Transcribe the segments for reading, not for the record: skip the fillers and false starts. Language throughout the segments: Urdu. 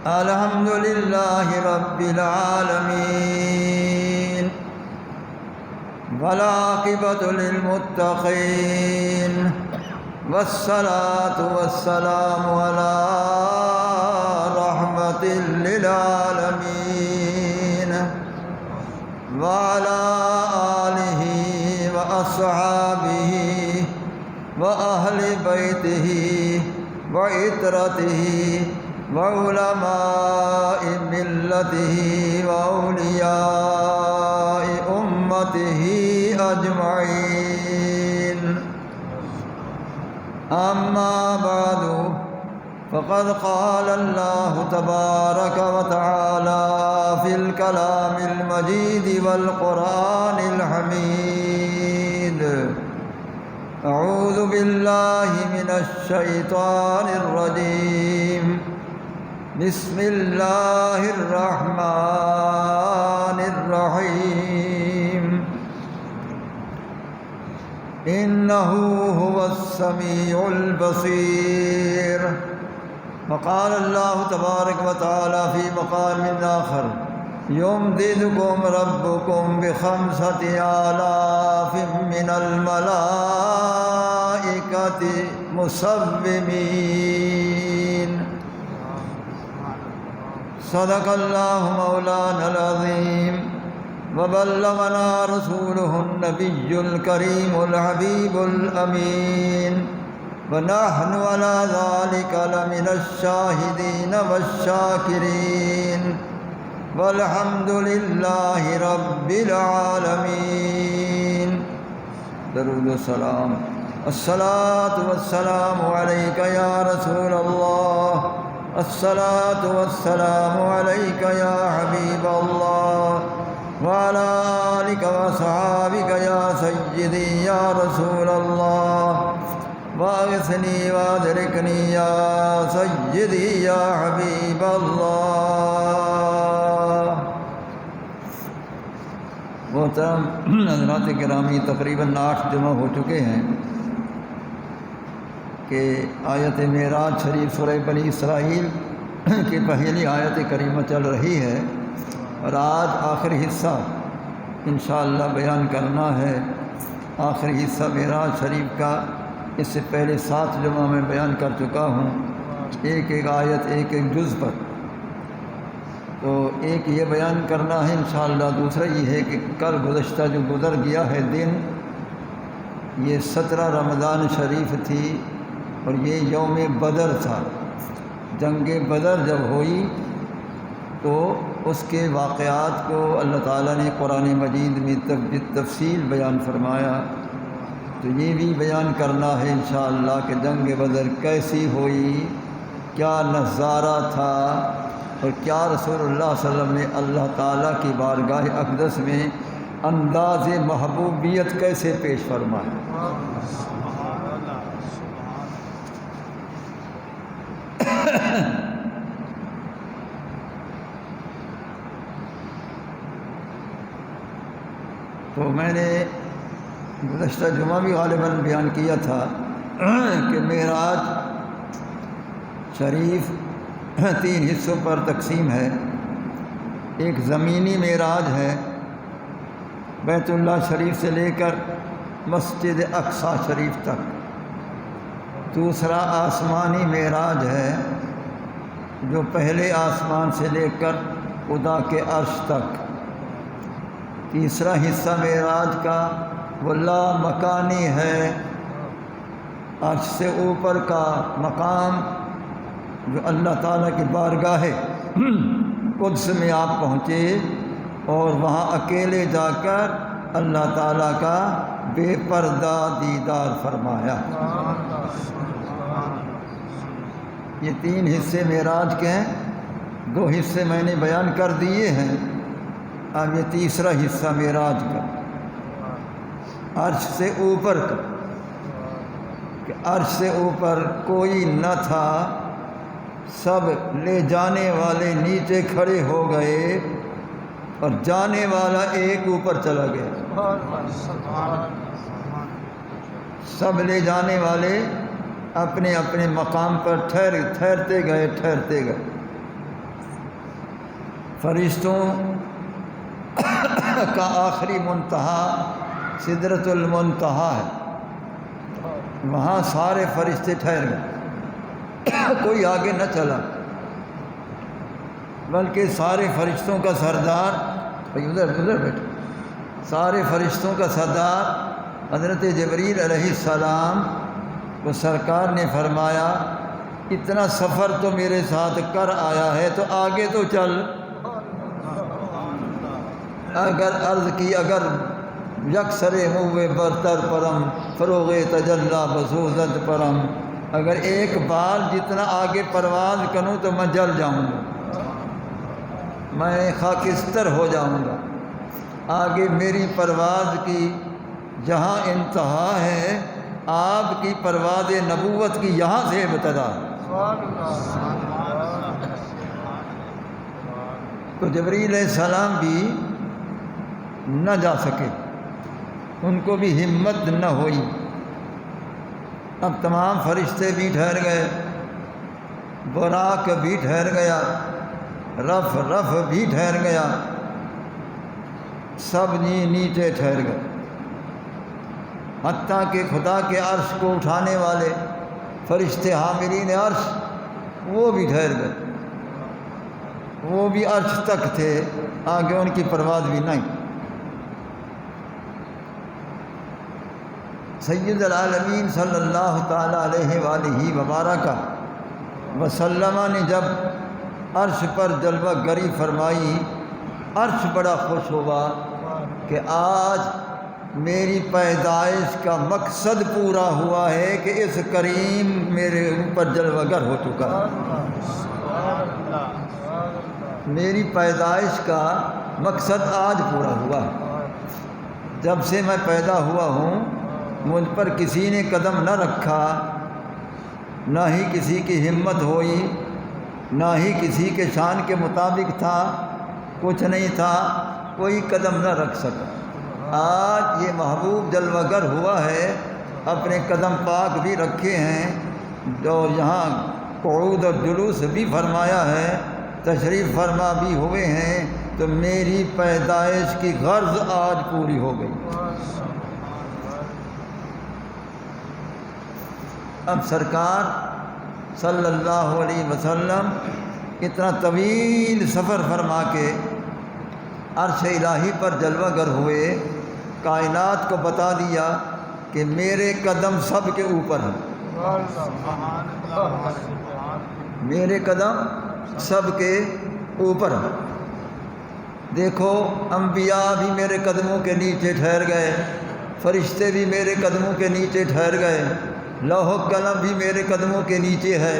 الحمد لله رب العالمين والعاقبة للمتقين والصلاة والسلام على رحمة للعالمين وعلى آله وأصحابه وأهل بيته وعترته وعلماء ملته وأولياء أمته أجمعين. أما بعد فقد قال الله تبارك وتعالى في الكلام المجيد والقرآن الحميد: أعوذ بالله من الشيطان الرجيم. بسم الله الرحمن الرحيم. إنه هو السميع البصير. وقال الله تبارك وتعالى في مقام آخر: يمددكم ربكم ب5,000 آلاف من الملائكة مسومين. صدق الله مولانا العظيم وبلغنا رسوله النبي الكريم الحبيب الأمين، ونحن على ذلك لمن الشاهدين والشاكرين، والحمد لله رب العالمين. درود و سلام. الصلاة والسلام عليك يا رسول الله. الصلاة والسلام عليك يا حبيب الله، وعلى آلك وصحابك يا سيدي يا رسول الله. واغثني وادركني يا سيدي يا حبيب الله. محترم حضرات گرامی، تقریباً 8 جمع ہو چکے ہیں کہ آیت معراج شریف سورہ بنی اسرائیل کی پہلی آیت کریمہ چل رہی ہے، اور آج آخری حصہ انشاءاللہ بیان کرنا ہے. آخری حصہ معراج شریف کا اس سے پہلے 7 جمعہ میں بیان کر چکا ہوں، ایک ایک آیت ایک ایک جز پر. تو ایک یہ بیان کرنا ہے انشاءاللہ. دوسرا یہ ہے کہ کل گزشتہ جو گزر گیا ہے دن، یہ 17 رمضان شریف تھی، اور یہ یوم بدر تھا. جنگ بدر جب ہوئی تو اس کے واقعات کو اللہ تعالیٰ نے قرآن مجید میں تفصیل بیان فرمایا. تو یہ بھی بیان کرنا ہے انشاءاللہ کہ جنگ بدر کیسی ہوئی، کیا نظارہ تھا، اور کیا رسول اللہ صلی اللہ علیہ وسلم نے اللہ تعالیٰ کی بارگاہ اقدس میں انداز محبوبیت کیسے پیش فرمایا. تو میں نے گزشتہ جمعہ بھی غالباً بیان کیا تھا کہ معراج شریف 3 حصوں پر تقسیم ہے. ایک زمینی معراج ہے، بیت اللہ شریف سے لے کر مسجد اقصی شریف تک. دوسرا آسمانی معراج ہے، جو پہلے آسمان سے لے کر خدا کے عرش تک. تیسرا حصہ معراج کا وہ لا مکانی ہے، عرش سے اوپر کا مقام جو اللہ تعالیٰ کی بارگاہ قدس میں آپ پہنچے، اور وہاں اکیلے جا کر اللہ تعالیٰ کا بے پردہ دیدار فرمایا. یہ 3 حصے معراج کے ہیں. 2 حصے میں نے بیان کر دیے ہیں، اب یہ تیسرا حصہ معراج کا، عرش سے اوپر کا. کہ عرش سے اوپر کوئی نہ تھا، سب لے جانے والے نیچے کھڑے ہو گئے، اور جانے والا ایک اوپر چلا گیا. سب لے جانے والے اپنے اپنے مقام پر ٹھہرتے گئے. فرشتوں کا آخری منتہا سدرۃ المنتہا ہے، وہاں سارے فرشتے ٹھہر گئے، کوئی آگے نہ چلا، بلکہ سارے فرشتوں کا سردار ادھر بیٹھے، سارے فرشتوں کا سردار حضرت جبریل علیہ السلام کو سرکار نے فرمایا اتنا سفر تو میرے ساتھ کر آیا ہے تو آگے تو چل۔ اگر عرض کی اگر یکسر موے برتر پرم فروغ تجلا بسوزت پرم، اگر ایک بال جتنا آگے پرواز کروں تو میں جل جاؤں گا، میں خاکستر ہو جاؤں گا۔ آگے میری پرواز کی جہاں انتہا ہے، آپ کی پرواز نبوت کی یہاں سے ابتدا۔ تو جبریل علیہ السلام بھی نہ جا سکے، ان کو بھی ہمت نہ ہوئی۔ اب تمام فرشتے بھی ٹھہر گئے، براق بھی ٹھہر گیا، رف بھی ٹھہر گیا، سب نیچے ٹھہر گئے، حتیٰ کہ خدا کے عرش کو اٹھانے والے فرشتے حاملین عرش وہ بھی ٹھہر گئے، وہ بھی عرش تک تھے، آگے ان کی پرواز بھی نہیں۔ سید العالمین صلی اللہ تعالیٰ علیہ وآلہ وبارک وسلم نے جب عرش پر جلوہ گری فرمائی، عرش بڑا خوش ہوا کہ آج میری پیدائش کا مقصد پورا ہوا ہے کہ اس کریم میرے اوپر جلوہ گر ہو چکا ہے۔ میری پیدائش کا مقصد آج پورا ہوا ہے۔ جب سے میں پیدا ہوا ہوں مجھ پر کسی نے قدم نہ رکھا، نہ ہی کسی کی ہمت ہوئی، نہ ہی کسی کے شان کے مطابق تھا، کچھ نہیں تھا، کوئی قدم نہ رکھ سکا۔ آج یہ محبوب جلوہ گر ہوا ہے، اپنے قدم پاک بھی رکھے ہیں، اور یہاں قعود اور جلوس بھی فرمایا ہے، تشریف فرما بھی ہوئے ہیں، تو میری پیدائش کی غرض آج پوری ہو گئی۔ اب سرکار صلی اللہ علیہ وسلم اتنا طویل سفر فرما کے عرش الہی پر جلوہ گر ہوئے، کائنات کو بتا دیا کہ میرے قدم سب کے اوپر ہیں، میرے قدم سب کے اوپر ہیں۔ دیکھو انبیاء بھی میرے قدموں کے نیچے ٹھہر گئے، فرشتے بھی میرے قدموں کے نیچے ٹھہر گئے، لوح و قلم بھی میرے قدموں کے نیچے ہے،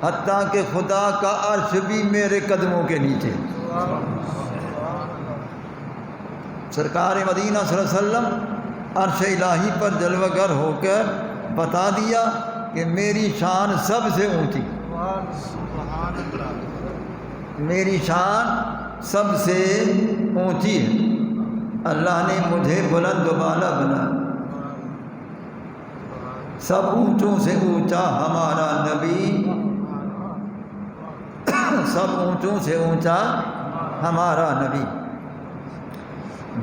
حتیٰ کہ خدا کا عرش بھی میرے قدموں کے نیچے۔ سرکار مدینہ صلی اللہ علیہ وسلم عرش الہی پر جلوہ گر ہو کر بتا دیا کہ میری شان سب سے اونچی، میری شان سب سے اونچی ہے، اللہ نے مجھے بلند و بالا بنا، سب اونچوں سے اونچا ہمارا نبی، سب اونچوں سے اونچا ہمارا نبی،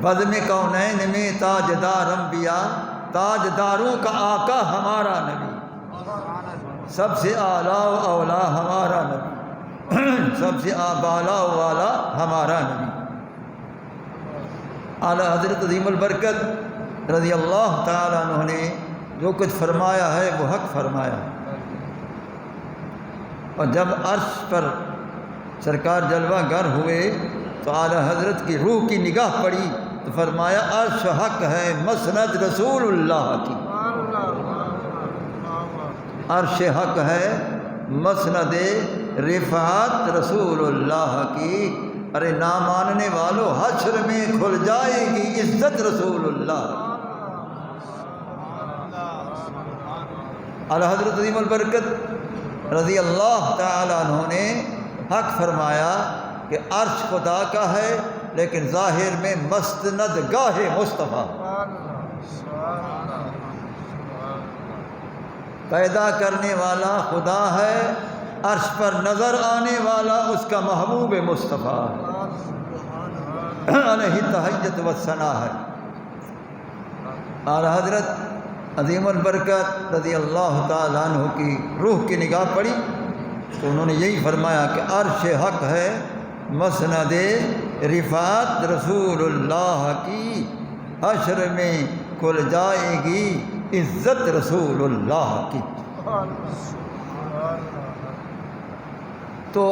بزم کونین میں تاجدار انبیاء، تاجداروں کا آقا ہمارا نبی، سب سے اعلیٰ و اولیٰ ہمارا نبی، سب سے بالا و والا ہمارا نبی۔ اعلیٰ حضرت عظیم البرکت رضی اللہ تعالیٰ عنہ نے جو کچھ فرمایا ہے وہ حق فرمایا ہے۔ اور جب عرش پر سرکار جلوہ گر ہوئے تو اعلیٰ حضرت کی روح کی نگاہ پڑی تو فرمایا عرش حق ہے مسند رسول اللہ کی، عرش حق ہے مسند رفعت رسول اللہ کی۔ ارے نہ ماننے والوں حشر میں کھل جائے گی عزت رسول اللہ۔ اعلیٰ حضرت عظیم البرکت رضی اللہ تعالیٰ عنہ نے حق فرمایا کہ عرش خدا کا ہے لیکن ظاہر میں مستند گاہ مصطفیٰ، پیدا کرنے والا خدا ہے عرش پر نظر آنے والا اس کا محبوب مصطفیٰ علیہ تحیت و ثنا ہے۔ اعلیٰ حضرت عظیم البرکت رضی اللہ تعالیٰ عنہ کی روح کی نگاہ پڑی تو انہوں نے یہی فرمایا کہ عرش حق ہے مسند رفعت رسول اللہ کی، حشر میں کھل جائے گی عزت رسول اللہ کی۔ تو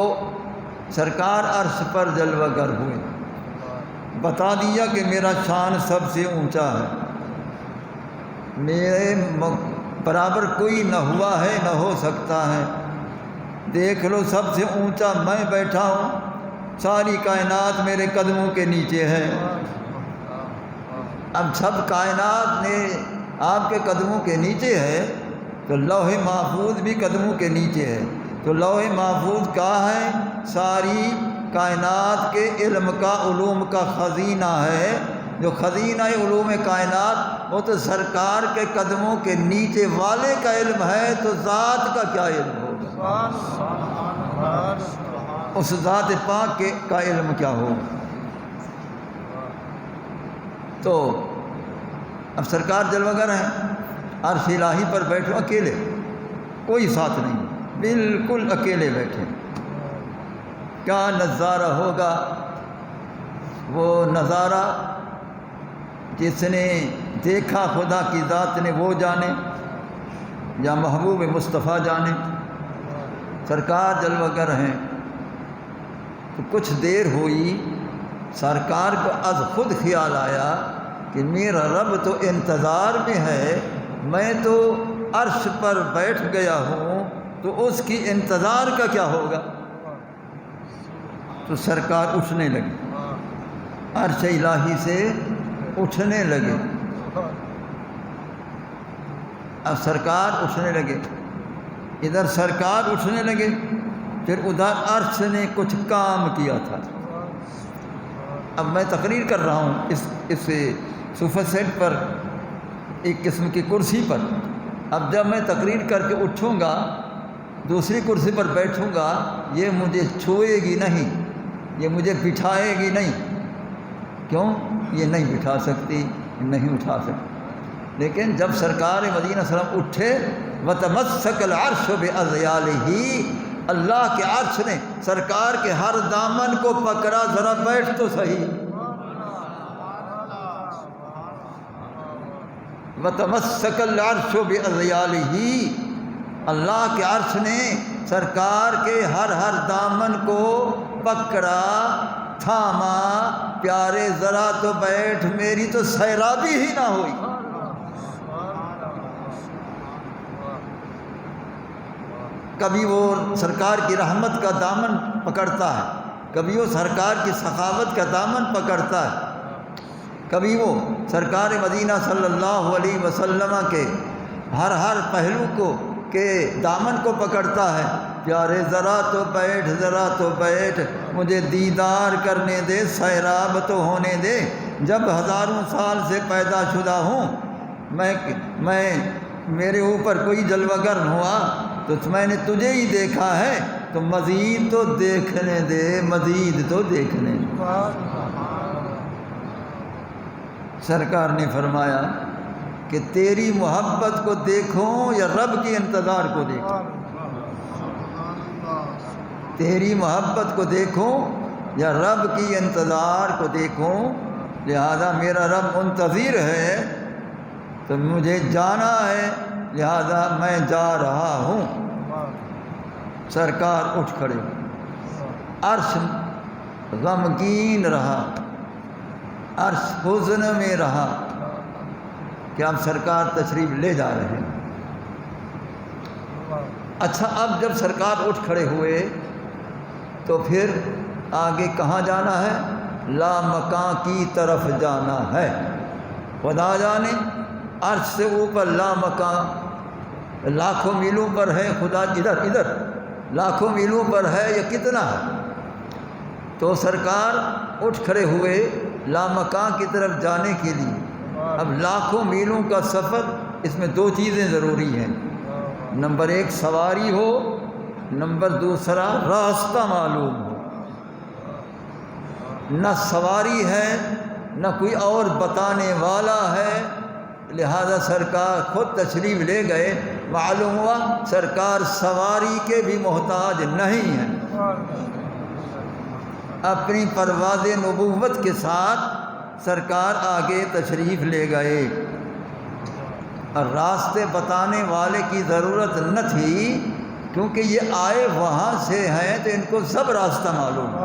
سرکار عرش پر جلوہ گر ہوئے، بتا دیا کہ میرا شان سب سے اونچا ہے، میرے برابر کوئی نہ ہوا ہے نہ ہو سکتا ہے، دیکھ لو سب سے اونچا میں بیٹھا ہوں، ساری کائنات میرے قدموں کے نیچے ہے۔ اب سب کائنات نے آپ کے قدموں کے نیچے ہے تو لوح محفوظ بھی قدموں کے نیچے ہے، تو لوح محفوظ کہاں ہے؟ ساری کائنات کے علم کا، علوم کا خزینہ ہے، جو خزینہ علوم کائنات وہ تو سرکار کے قدموں کے نیچے والے کا علم ہے، تو ذات کا کیا علم ہوگا؟ اس ذات پاک کا علم کیا ہوگا؟ تو اب سرکار جلوہ گر ہیں، عرش الہی پر بیٹھو اکیلے، کوئی ساتھ نہیں، بالکل اکیلے بیٹھے۔ کیا نظارہ ہوگا؟ وہ نظارہ جس نے دیکھا خدا کی ذات نے وہ جانے، یا محبوب مصطفیٰ جانے۔ سرکار جلوہ گر ہیں تو کچھ دیر ہوئی، سرکار کو از خود خیال آیا کہ میرا رب تو انتظار میں ہے، میں تو عرش پر بیٹھ گیا ہوں، تو اس کی انتظار کا کیا ہوگا؟ تو سرکار اٹھنے لگے، عرش الہی سے اٹھنے لگے۔ اب سرکار اٹھنے لگے، ادھر سرکار اٹھنے لگے، پھر ادھر عرش نے کچھ کام کیا تھا۔ اب میں تقریر کر رہا ہوں اس صوفہ سیٹ پر، ایک قسم کی کرسی پر۔ اب جب میں تقریر کر کے اٹھوں گا، دوسری کرسی پر بیٹھوں گا، یہ مجھے چھوئے گی نہیں، یہ مجھے بٹھائے گی نہیں۔ کیوں؟ یہ نہیں بٹھا سکتی، نہیں اٹھا سکتی۔ لیکن جب سرکار مدینہ صلی اللہ علیہ وسلم اٹھے، وَتَمَسَّكَ الْعَرْشُ بِأَذْيَالِهِ، اللہ کے عرش نے سرکار کے ہر دامن کو پکڑا، ذرا بیٹھ تو صحیح۔ وَتَمَسَّكَ الْعَرْشُ بِأَذْيَالِهِ، اللہ کے عرش نے سرکار کے ہر دامن کو پکڑا، تھاما، پیارے ذرا تو بیٹھ، میری تو سیرابی ہی نہ ہوئی۔ کبھی وہ سرکار کی رحمت کا دامن پکڑتا ہے، کبھی وہ سرکار کی سخاوت کا دامن پکڑتا ہے، کبھی وہ سرکار مدینہ صلی اللہ علیہ وسلم کے ہر پہلو کو کے دامن کو پکڑتا ہے۔ پیارے ذرا تو بیٹھ، ذرا تو بیٹھ، مجھے دیدار کرنے دے، سیراب تو ہونے دے۔ جب ہزاروں سال سے پیدا شدہ ہوں میں میرے اوپر کوئی جلوہ گر ہوا تو میں نے تجھے ہی دیکھا ہے، تو مزید تو دیکھنے دے، مزید تو دیکھنے دے۔ سرکار نے فرمایا کہ تیری محبت کو دیکھوں یا رب کی انتظار کو دیکھوں؟ تیری محبت کو دیکھوں یا رب کی انتظار کو دیکھوں؟ لہذا میرا رب منتظر ہے تو مجھے جانا ہے، لہذا میں جا رہا ہوں۔ سرکار اٹھ کھڑے، عرش غمگین رہا، عرش حزن میں رہا کہ اب سرکار تشریف لے جا رہے ہیں۔ اچھا، اب جب سرکار اٹھ کھڑے ہوئے تو پھر آگے کہاں جانا ہے؟ لا مکان کی طرف جانا ہے۔ خدا جانے عرش سے اوپر لا مکان، لاکھوں میلوں پر ہے خدا، ادھر لاکھوں میلوں پر ہے یا کتنا ہے؟ تو سرکار اٹھ کھڑے ہوئے لا مکان کی طرف جانے کے لیے۔ اب لاکھوں میلوں کا سفر، اس میں دو چیزیں ضروری ہیں۔ نمبر ایک سواری ہو، نمبر دوسرا راستہ معلوم ہو، نہ سواری ہے نہ کوئی اور بتانے والا ہے، لہذا سرکار خود تشریف لے گئے، معلوم ہوا سرکار سواری کے بھی محتاج نہیں ہیں، اپنی پرواز نبوت کے ساتھ سرکار آگے تشریف لے گئے، اور راستے بتانے والے کی ضرورت نہ تھی، کیونکہ یہ آئے وہاں سے ہیں تو ان کو سب راستہ معلوم ہے،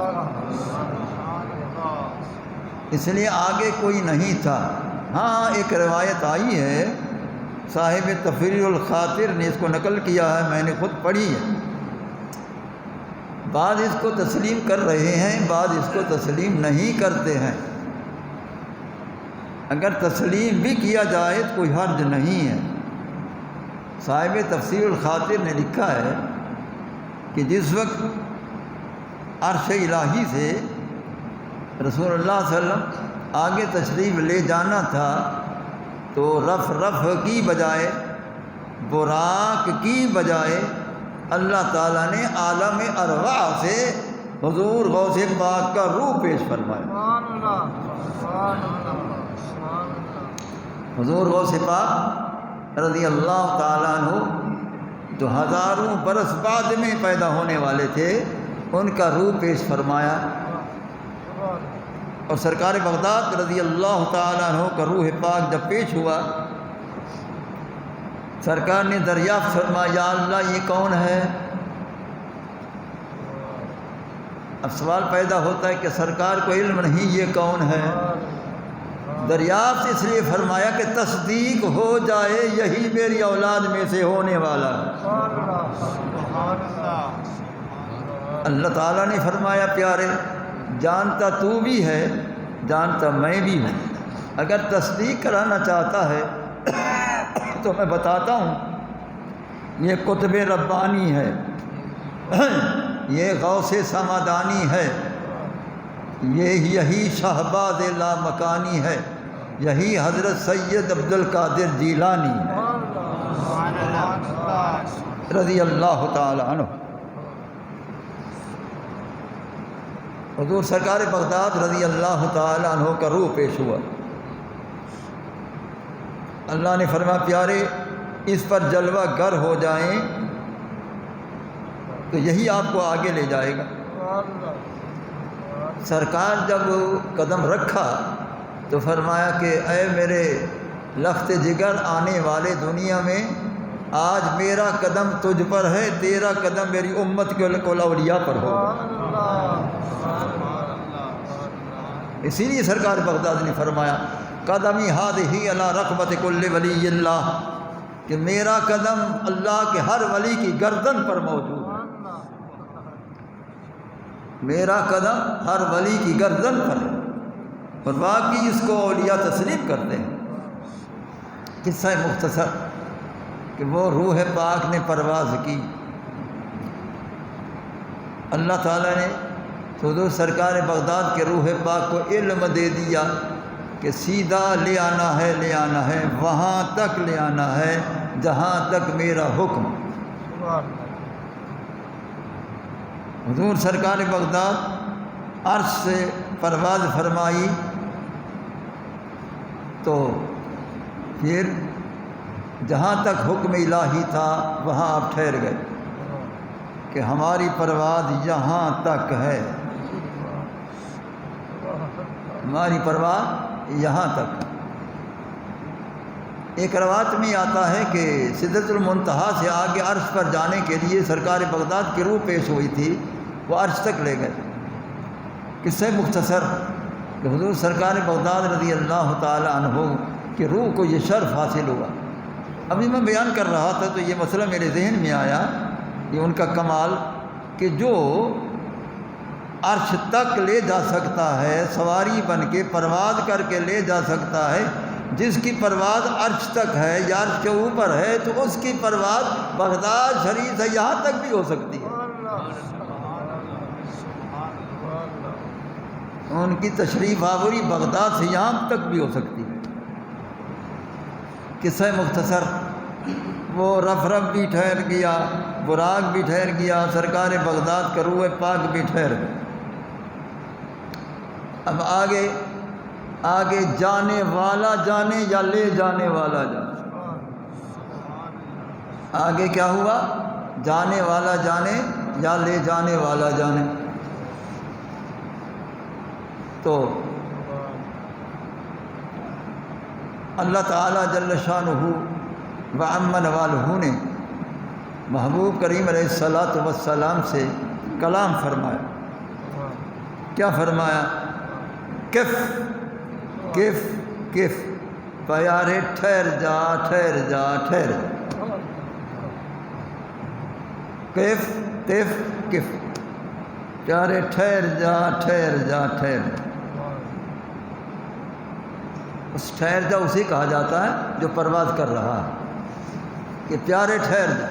اس لیے آگے کوئی نہیں تھا۔ ہاں ایک روایت آئی ہے، صاحب تفریح الخاطر نے اس کو نقل کیا ہے، میں نے خود پڑھی ہے، بعض اس کو تسلیم کر رہے ہیں، بعض اس کو تسلیم نہیں کرتے ہیں، اگر تسلیم بھی کیا جائے تو کوئی حرج نہیں ہے۔ صاحب تفسیر الخاطر نے لکھا ہے کہ جس وقت عرش الہی سے رسول اللہ صلی اللہ علیہ وسلم آگے تشریف لے جانا تھا تو رف کی بجائے، براق کی بجائے اللہ تعالیٰ نے عالم ارواح سے حضور غوث پاک کا روح پیش فرمایا۔ حضور غوث پاک رضی اللہ تعالیٰ عنہ جو ہزاروں برس بعد میں پیدا ہونے والے تھے، ان کا روح پیش فرمایا، اور سرکار بغداد رضی اللہ تعالیٰ عنہ کا روح پاک جب پیش ہوا، سرکار نے دریافت فرمایا یا اللہ یہ کون ہے؟ اب سوال پیدا ہوتا ہے کہ سرکار کو علم نہیں یہ کون ہے؟ دریافت اس لیے فرمایا کہ تصدیق ہو جائے یہی میری اولاد میں سے ہونے والا ہے۔ اللہ تعالیٰ نے فرمایا پیارے جانتا تو بھی ہے، جانتا میں بھی ہوں، اگر تصدیق کرانا چاہتا ہے تو میں بتاتا ہوں، یہ قطب ربانی ہے، یہ غوث سمادانی ہے، یہی شہباز لامکانی ہے، یہی حضرت سید عبد القادر جیلانی ہے رضی اللہ تعالی عنہ۔ حضور سرکار بغداد رضی اللہ تعالی عنہ کا روح پیش ہوا، اللہ نے فرمایا پیارے اس پر جلوہ گر ہو جائیں تو یہی آپ کو آگے لے جائے گا۔ سرکار جب قدم رکھا تو فرمایا کہ اے میرے لخت جگر آنے والے دنیا میں، آج میرا قدم تجھ پر ہے، تیرا قدم میری امت کے اولیاء پر ہوگا۔ اسی لیے سرکار بغداد نے فرمایا قدمی ہذہ علی رقبۃ کل ولی اللہ، کہ میرا قدم اللہ کے ہر ولی کی گردن پر موجود ہے، میرا قدم ہر ولی کی گردن پر ہے، اور باقی اس کو اولیاء تسلیم کرتے ہیں۔ قصہ مختصر کہ وہ روح پاک نے پرواز کی، اللہ تعالیٰ نے حضور سرکار بغداد کے روح پاک کو علم دے دیا کہ سیدھا لے آنا ہے وہاں تک لے آنا ہے جہاں تک میرا حکم۔ حضور سرکار بغداد عرش سے پرواز فرمائی تو پھر جہاں تک حکم الہی تھا وہاں آپ ٹھہر گئے کہ ہماری پرواز یہاں تک ہے، ہماری پرواز یہاں تک۔ ایک روایت میں آتا ہے کہ سدرۃ المنتہا سے آگے عرش پر جانے کے لیے سرکار بغداد کی روح پیش ہوئی تھی، وہ عرش تک لے گئے۔ قصہ مختصر کہ حضور سرکار بغداد رضی اللہ تعالی عنہ کی روح کو یہ شرف حاصل ہوا۔ ابھی میں بیان کر رہا تھا تو یہ مسئلہ میرے ذہن میں آیا، یہ ان کا کمال کہ جو عرش تک لے جا سکتا ہے، سواری بن کے پرواز کر کے لے جا سکتا ہے، جس کی پرواز عرش تک ہے یا عرش کے اوپر ہے تو اس کی پرواز بغداد شریف سے یہاں تک بھی ہو سکتی ہے، ان کی تشریف آوری بغداد سے یہاں تک بھی ہو سکتی ہے۔ قصہ مختصر وہ رف بھی ٹھہر گیا، براق بھی ٹھہر گیا، سرکار بغداد کا روح پاک بھی ٹھہر گیا۔ اب آگے جانے والا جانے یا لے جانے والا جانے۔ آگے کیا ہوا؟ جانے والا جانے یا لے جانے والا جانے۔ تو اللہ تعالیٰ جل شانہ و عم نوالہ نے محبوب کریم علیہ الصلاۃ والسلام سے کلام فرمایا۔ کیا فرمایا؟ کف کف کف، پیارے ٹھہر جا ٹھہر جا ٹھہر جا۔ کف کف کف، پیارے ٹھہر جا ٹھہر جا ٹھہر جا۔ اس ٹھہر جا اسی کہا جاتا ہے جو پرواز کر رہا ہے کہ پیارے ٹھہر جا۔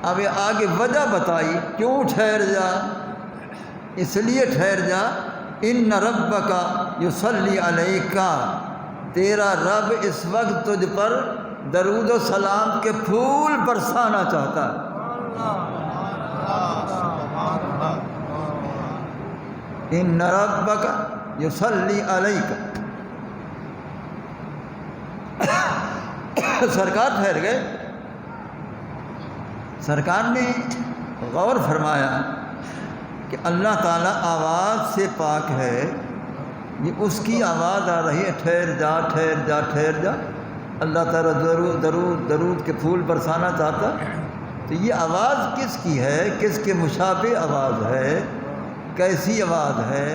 اب یہ آگے وجہ بتائی کیوں ٹھہر جا۔ اس لیے ٹھہر جا، ان ربک یصلی علیک، تیرا رب اس وقت تجھ پر درود و سلام کے پھول برسانا چاہتا ہے۔ ان ربک یصلی علیک۔ سرکار ٹھہر گئے۔ سرکار نے غور فرمایا کہ اللہ تعالیٰ آواز سے پاک ہے، یہ اس کی آواز آ رہی ہے، ٹھہر جا ٹھہر جا ٹھہر جا۔ اللہ تعالیٰ درود کے پھول برسانا چاہتا، تو یہ آواز کس کی ہے؟ کس کے مشابہ آواز ہے؟ کیسی آواز ہے؟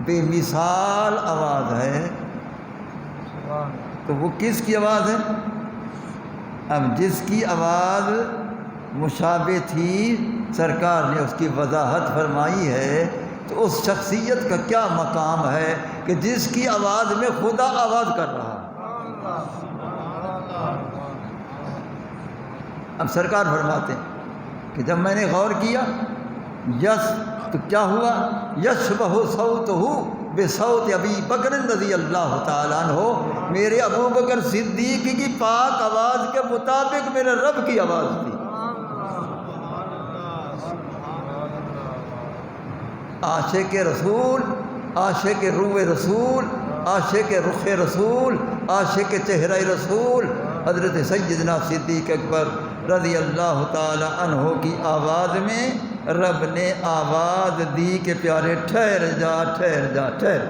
بے مثال آواز ہے۔ تو وہ کس کی آواز ہے؟ اب جس کی آواز مشابہ تھی، سرکار نے اس کی وضاحت فرمائی ہے۔ تو اس شخصیت کا کیا مقام ہے کہ جس کی آواز میں خدا آواز کر رہا ہے۔ اب سرکار فرماتے ہیں کہ جب میں نے غور کیا یس تو کیا ہوا؟ یشبہ صوتہ بصوت ابی بکر رضی اللہ تعالیٰ عنہ، میرے ابو بکر صدیق کی پاک آواز کے مطابق میرے رب کی آواز تھی۔ عاشق رسول، عاشق روح رسول، عاشق رخ رسول، عاشق چہرہ رسول حضرت سیدنا صدیق اکبر رضی اللہ تعالی عنہ کی آواز میں رب نے آواز دی کہ پیارے ٹھہر جا ٹھہر جا ٹھہر۔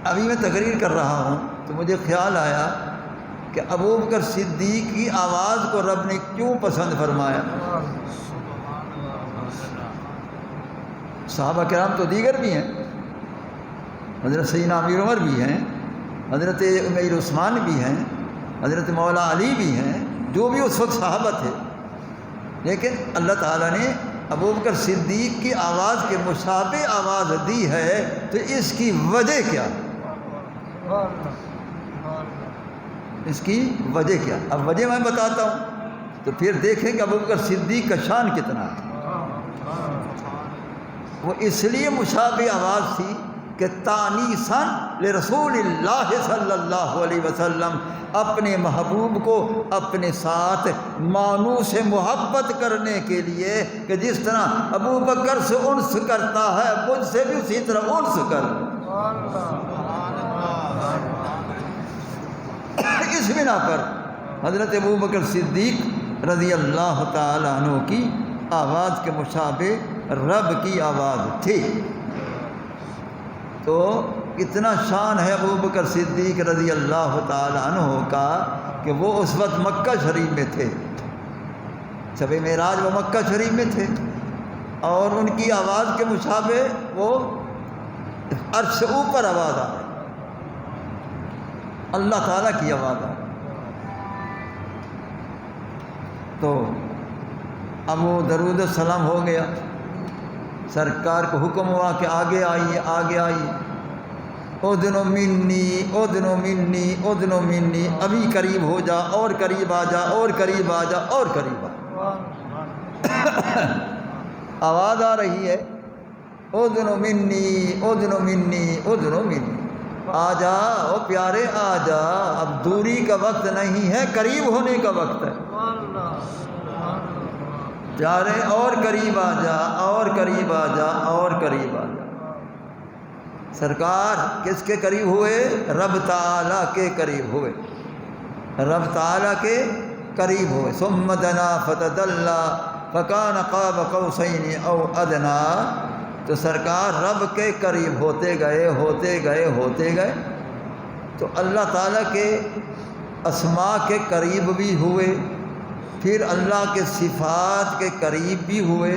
ابھی میں تقریر کر رہا ہوں تو مجھے خیال آیا کہ ابو بکر صدیق کی آواز کو رب نے کیوں پسند فرمایا؟ صحابہ کرام تو دیگر بھی ہیں، حضرت سیدنا امیر عمر بھی ہیں، حضرت امیر عثمان بھی ہیں، حضرت مولا علی بھی ہیں، جو بھی اس وقت صحابہ تھے، لیکن اللہ تعالیٰ نے ابو بکر صدیق کی آواز کے مشابہ آواز دی ہے، تو اس کی وجہ کیا؟ اس کی وجہ کیا؟ اب وجہ میں بتاتا ہوں تو پھر دیکھیں کہ ابو بکر صدیق کا شان کتنا ہے۔ وہ اس لیے مشابہ آواز تھی کہ تانیساً لرسول اللہ صلی اللہ علیہ وسلم، اپنے محبوب کو اپنے ساتھ مانوس محبت کرنے کے لیے کہ جس طرح ابو بکر سے انس کرتا ہے مجھ سے بھی اسی طرح انس کر۔ اس بنا پر حضرت ابو بکر صدیق رضی اللہ تعالی عنہ کی آواز کے مشابہ رب کی آواز تھی۔ تو اتنا شان ہے ابو بکر صدیق رضی اللہ تعالی عنہ کا کہ وہ اس وقت مکہ شریف میں تھے، شب معراج وہ مکہ شریف میں تھے، اور ان کی آواز کے مشابہ وہ عرش سے اوپر آواز آ رہی، اللہ تعالیٰ کی آواز آ رہی۔ تو اب وہ درود السلام ہو گیا، سرکار کو حکم ہوا کہ آگے آئیے آگے آئیے، اذن منی اذن منی اذن منی، ابھی قریب ہو جا اور قریب آ جا اور قریب آ جا اور قریب آ۔ آواز آ رہی ہے اذن منی اذن منی اذن منی۔ آ جا او پیارے آ جا، اب دوری کا وقت نہیں ہے، قریب ہونے کا وقت ہے۔ پیارے اور قریب آ جا، اور قریب آ جا، اور قریب آ جا۔ سرکار کس کے قریب ہوئے؟ رب تعالیٰ کے قریب ہوئے، رب تعالیٰ کے قریب ہوئے۔ ثم دنا فتدلی فکان قاب قوسین او ادنا، تو سرکار رب کے قریب ہوتے گئے ہوتے گئے ہوتے گئے، تو اللہ تعالیٰ کے اسماء کے قریب بھی ہوئے، پھر اللہ کے صفات کے قریب بھی ہوئے،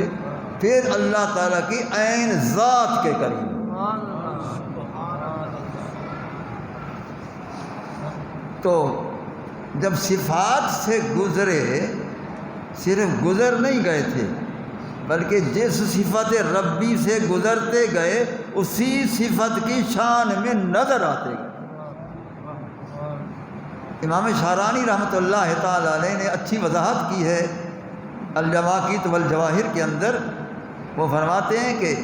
پھر اللہ تعالیٰ کی عین ذات کے قریب۔ تو جب صفات سے گزرے، صرف گزر نہیں گئے تھے بلکہ جس صفت ربی سے گزرتے گئے اسی صفت کی شان میں نظر آتے گئے۔ امام شارانی رحمۃ اللہ تعالی علیہ نے اچھی وضاحت کی ہے الجواقیت والجواہر کے اندر۔ وہ فرماتے ہیں کہ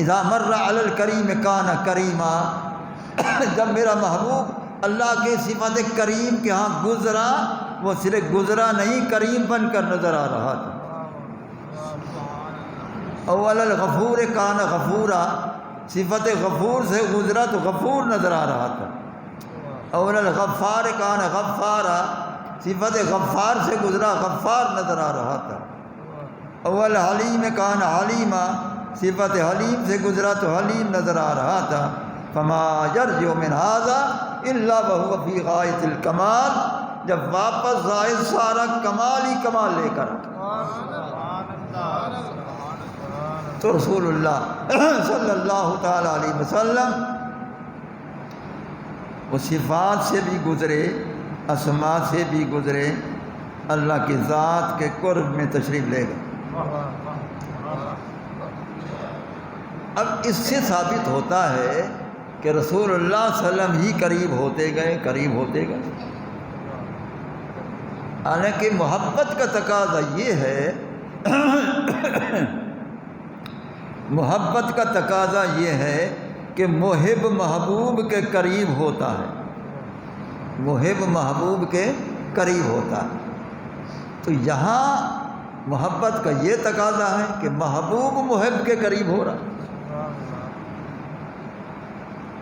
اذا مر علی الکریم کان کریما، جب میرا محبوب اللہ کے صفت کریم کے ہاں گزرا، وہ صرف گزرا نہیں، کریم بن کر نظر آ رہا تھا۔ اول الغفور کان غفورا، صفت غفور سے گزرا تو غفور نظر آ رہا تھا۔ اول الغفار کان غفارا، صفت غفار سے گزرا غفار نظر آ رہا تھا۔ اول حلیم کان حلیما، صفت حلیم سے گزرا تو حلیم نظر آ رہا تھا۔ فما یرجع من ھذا الا وهو فی غایۃ الکمال، جب واپس زائد سارا کمال ہی کمال لے کر، تو رسول اللہ صلی اللہ تعالی علیہ وسلم وہ صفات سے بھی گزرے، اسماء سے بھی گزرے، اللہ کی ذات کے قرب میں تشریف لے گئے۔ اب اس سے ثابت ہوتا ہے کہ رسول اللہ صلی اللہ علیہ وسلم ہی قریب ہوتے گئے، قریب ہوتے گئے۔ حالانکہ محبت کا تقاضا یہ ہے محبت کا تقاضا یہ ہے کہ محب محبوب کے قریب ہوتا ہے، محب محبوب کے قریب ہوتا ہے۔ تو یہاں محبت کا یہ تقاضا ہے کہ محبوب محب کے قریب ہو رہا۔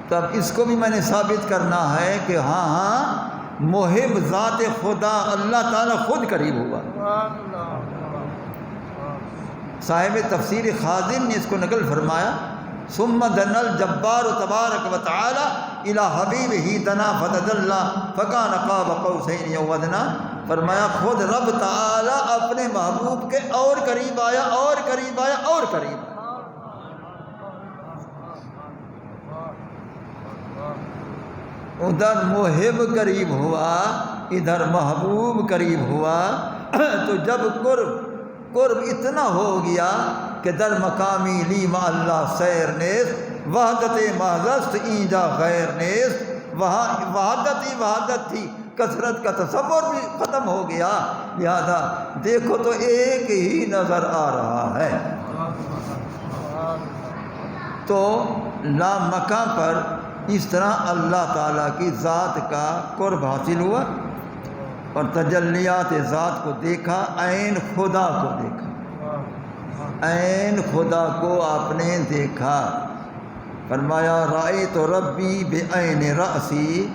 تب اس کو بھی میں نے ثابت کرنا ہے کہ ہاں محب ذات خدا اللہ تعالیٰ خود قریب ہوا۔ صاحب تفسیر خازن نے اس کو نقل فرمایا، ثم دنا الجبار تبارک و تعالی الی حبیبہ دنا فتدلی فکان قاب قوسین او ادنی، فرمایا خود رب تعالی اپنے محبوب کے اور قریب آیا، اور قریب آیا، اور قریب آیا۔ ادھر محب قریب ہوا، ادھر محبوب قریب ہوا، تو جب قرب اتنا ہو گیا کہ در مقامی لی ما اللہ سیر نیست، وحدت محضست اینجا غیر نیست، وہاں وحدت تھی، کثرت کا تصور بھی ختم ہو گیا، لہذا دیکھو تو ایک ہی نظر آ رہا ہے۔ تو لامکاں پر اس طرح اللہ تعالیٰ کی ذات کا قرب حاصل ہوا اور تجلیات ذات کو دیکھا، عین خدا کو دیکھا، عین خدا کو آپ نے دیکھا۔ فرمایا رأیت ربی بعین رأسی،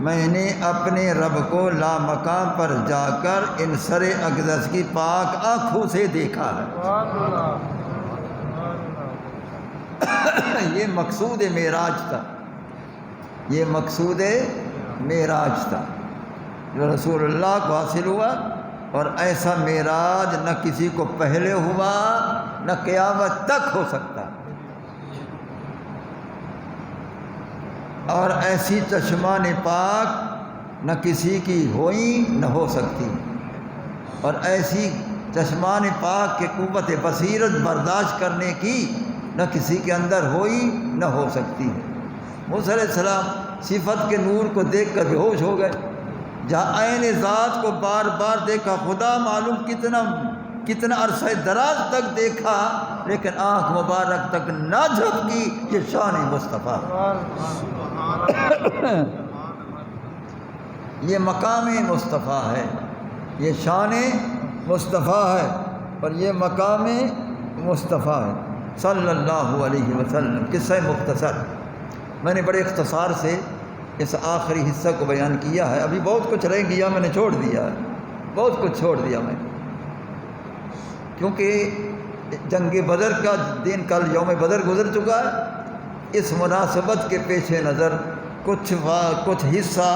میں نے اپنے رب کو لامکان پر جا کر ان سر اقدس کی پاک آنکھوں سے دیکھا ہے۔ یہ مقصود معراج تھا، یہ مقصود معراج تھا جو رسول اللہ کو حاصل ہوا، اور ایسا معراج نہ کسی کو پہلے ہوا نہ قیامت تک ہو سکتا، اور ایسی چشمان پاک نہ کسی کی ہوئی نہ ہو سکتی، اور ایسی چشمان پاک کے قوت بصیرت برداشت کرنے کی نہ کسی کے اندر ہوئی نہ ہو سکتی ہے۔ موسیٰ علیہ السلام صفت کے نور کو دیکھ کر بے ہوش ہو گئے، جہاں عین ذات کو بار بار دیکھا، خدا معلوم کتنا کتنا عرصہ دراز تک دیکھا لیکن آنکھ مبارک تک نہ جھپکی، یہ شان مصطفیٰ، یہ مقام مصطفیٰ ہے، یہ شان مصطفیٰ ہے اور یہ مقام مصطفیٰ ہے صلی اللہ علیہ وسلم۔ قصہ مختصر میں نے بڑے اختصار سے اس آخری حصہ کو بیان کیا ہے، ابھی بہت کچھ رہ گیا، میں نے چھوڑ دیا ہے، بہت کچھ چھوڑ دیا میں، کیونکہ جنگ بدر کا دن کل یوم بدر گزر چکا ہے۔ اس مناسبت کے پیش نظر کچھ حصہ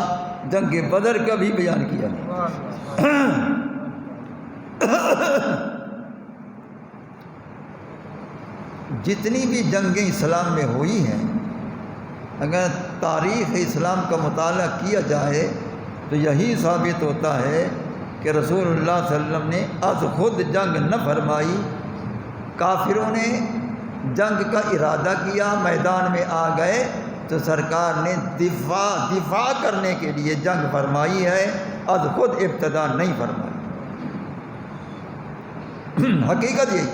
جنگ بدر کا بھی بیان کیا ہے۔ جتنی بھی جنگیں اسلام میں ہوئی ہیں، اگر تاریخ اسلام کا مطالعہ کیا جائے تو یہی ثابت ہوتا ہے کہ رسول اللہ صلی اللہ علیہ وسلم نے از خود جنگ نہ فرمائی، کافروں نے جنگ کا ارادہ کیا، میدان میں آ گئے تو سرکار نے دفاع کرنے کے لیے جنگ فرمائی ہے، از خود ابتدا نہیں فرمائی۔ حقیقت یہی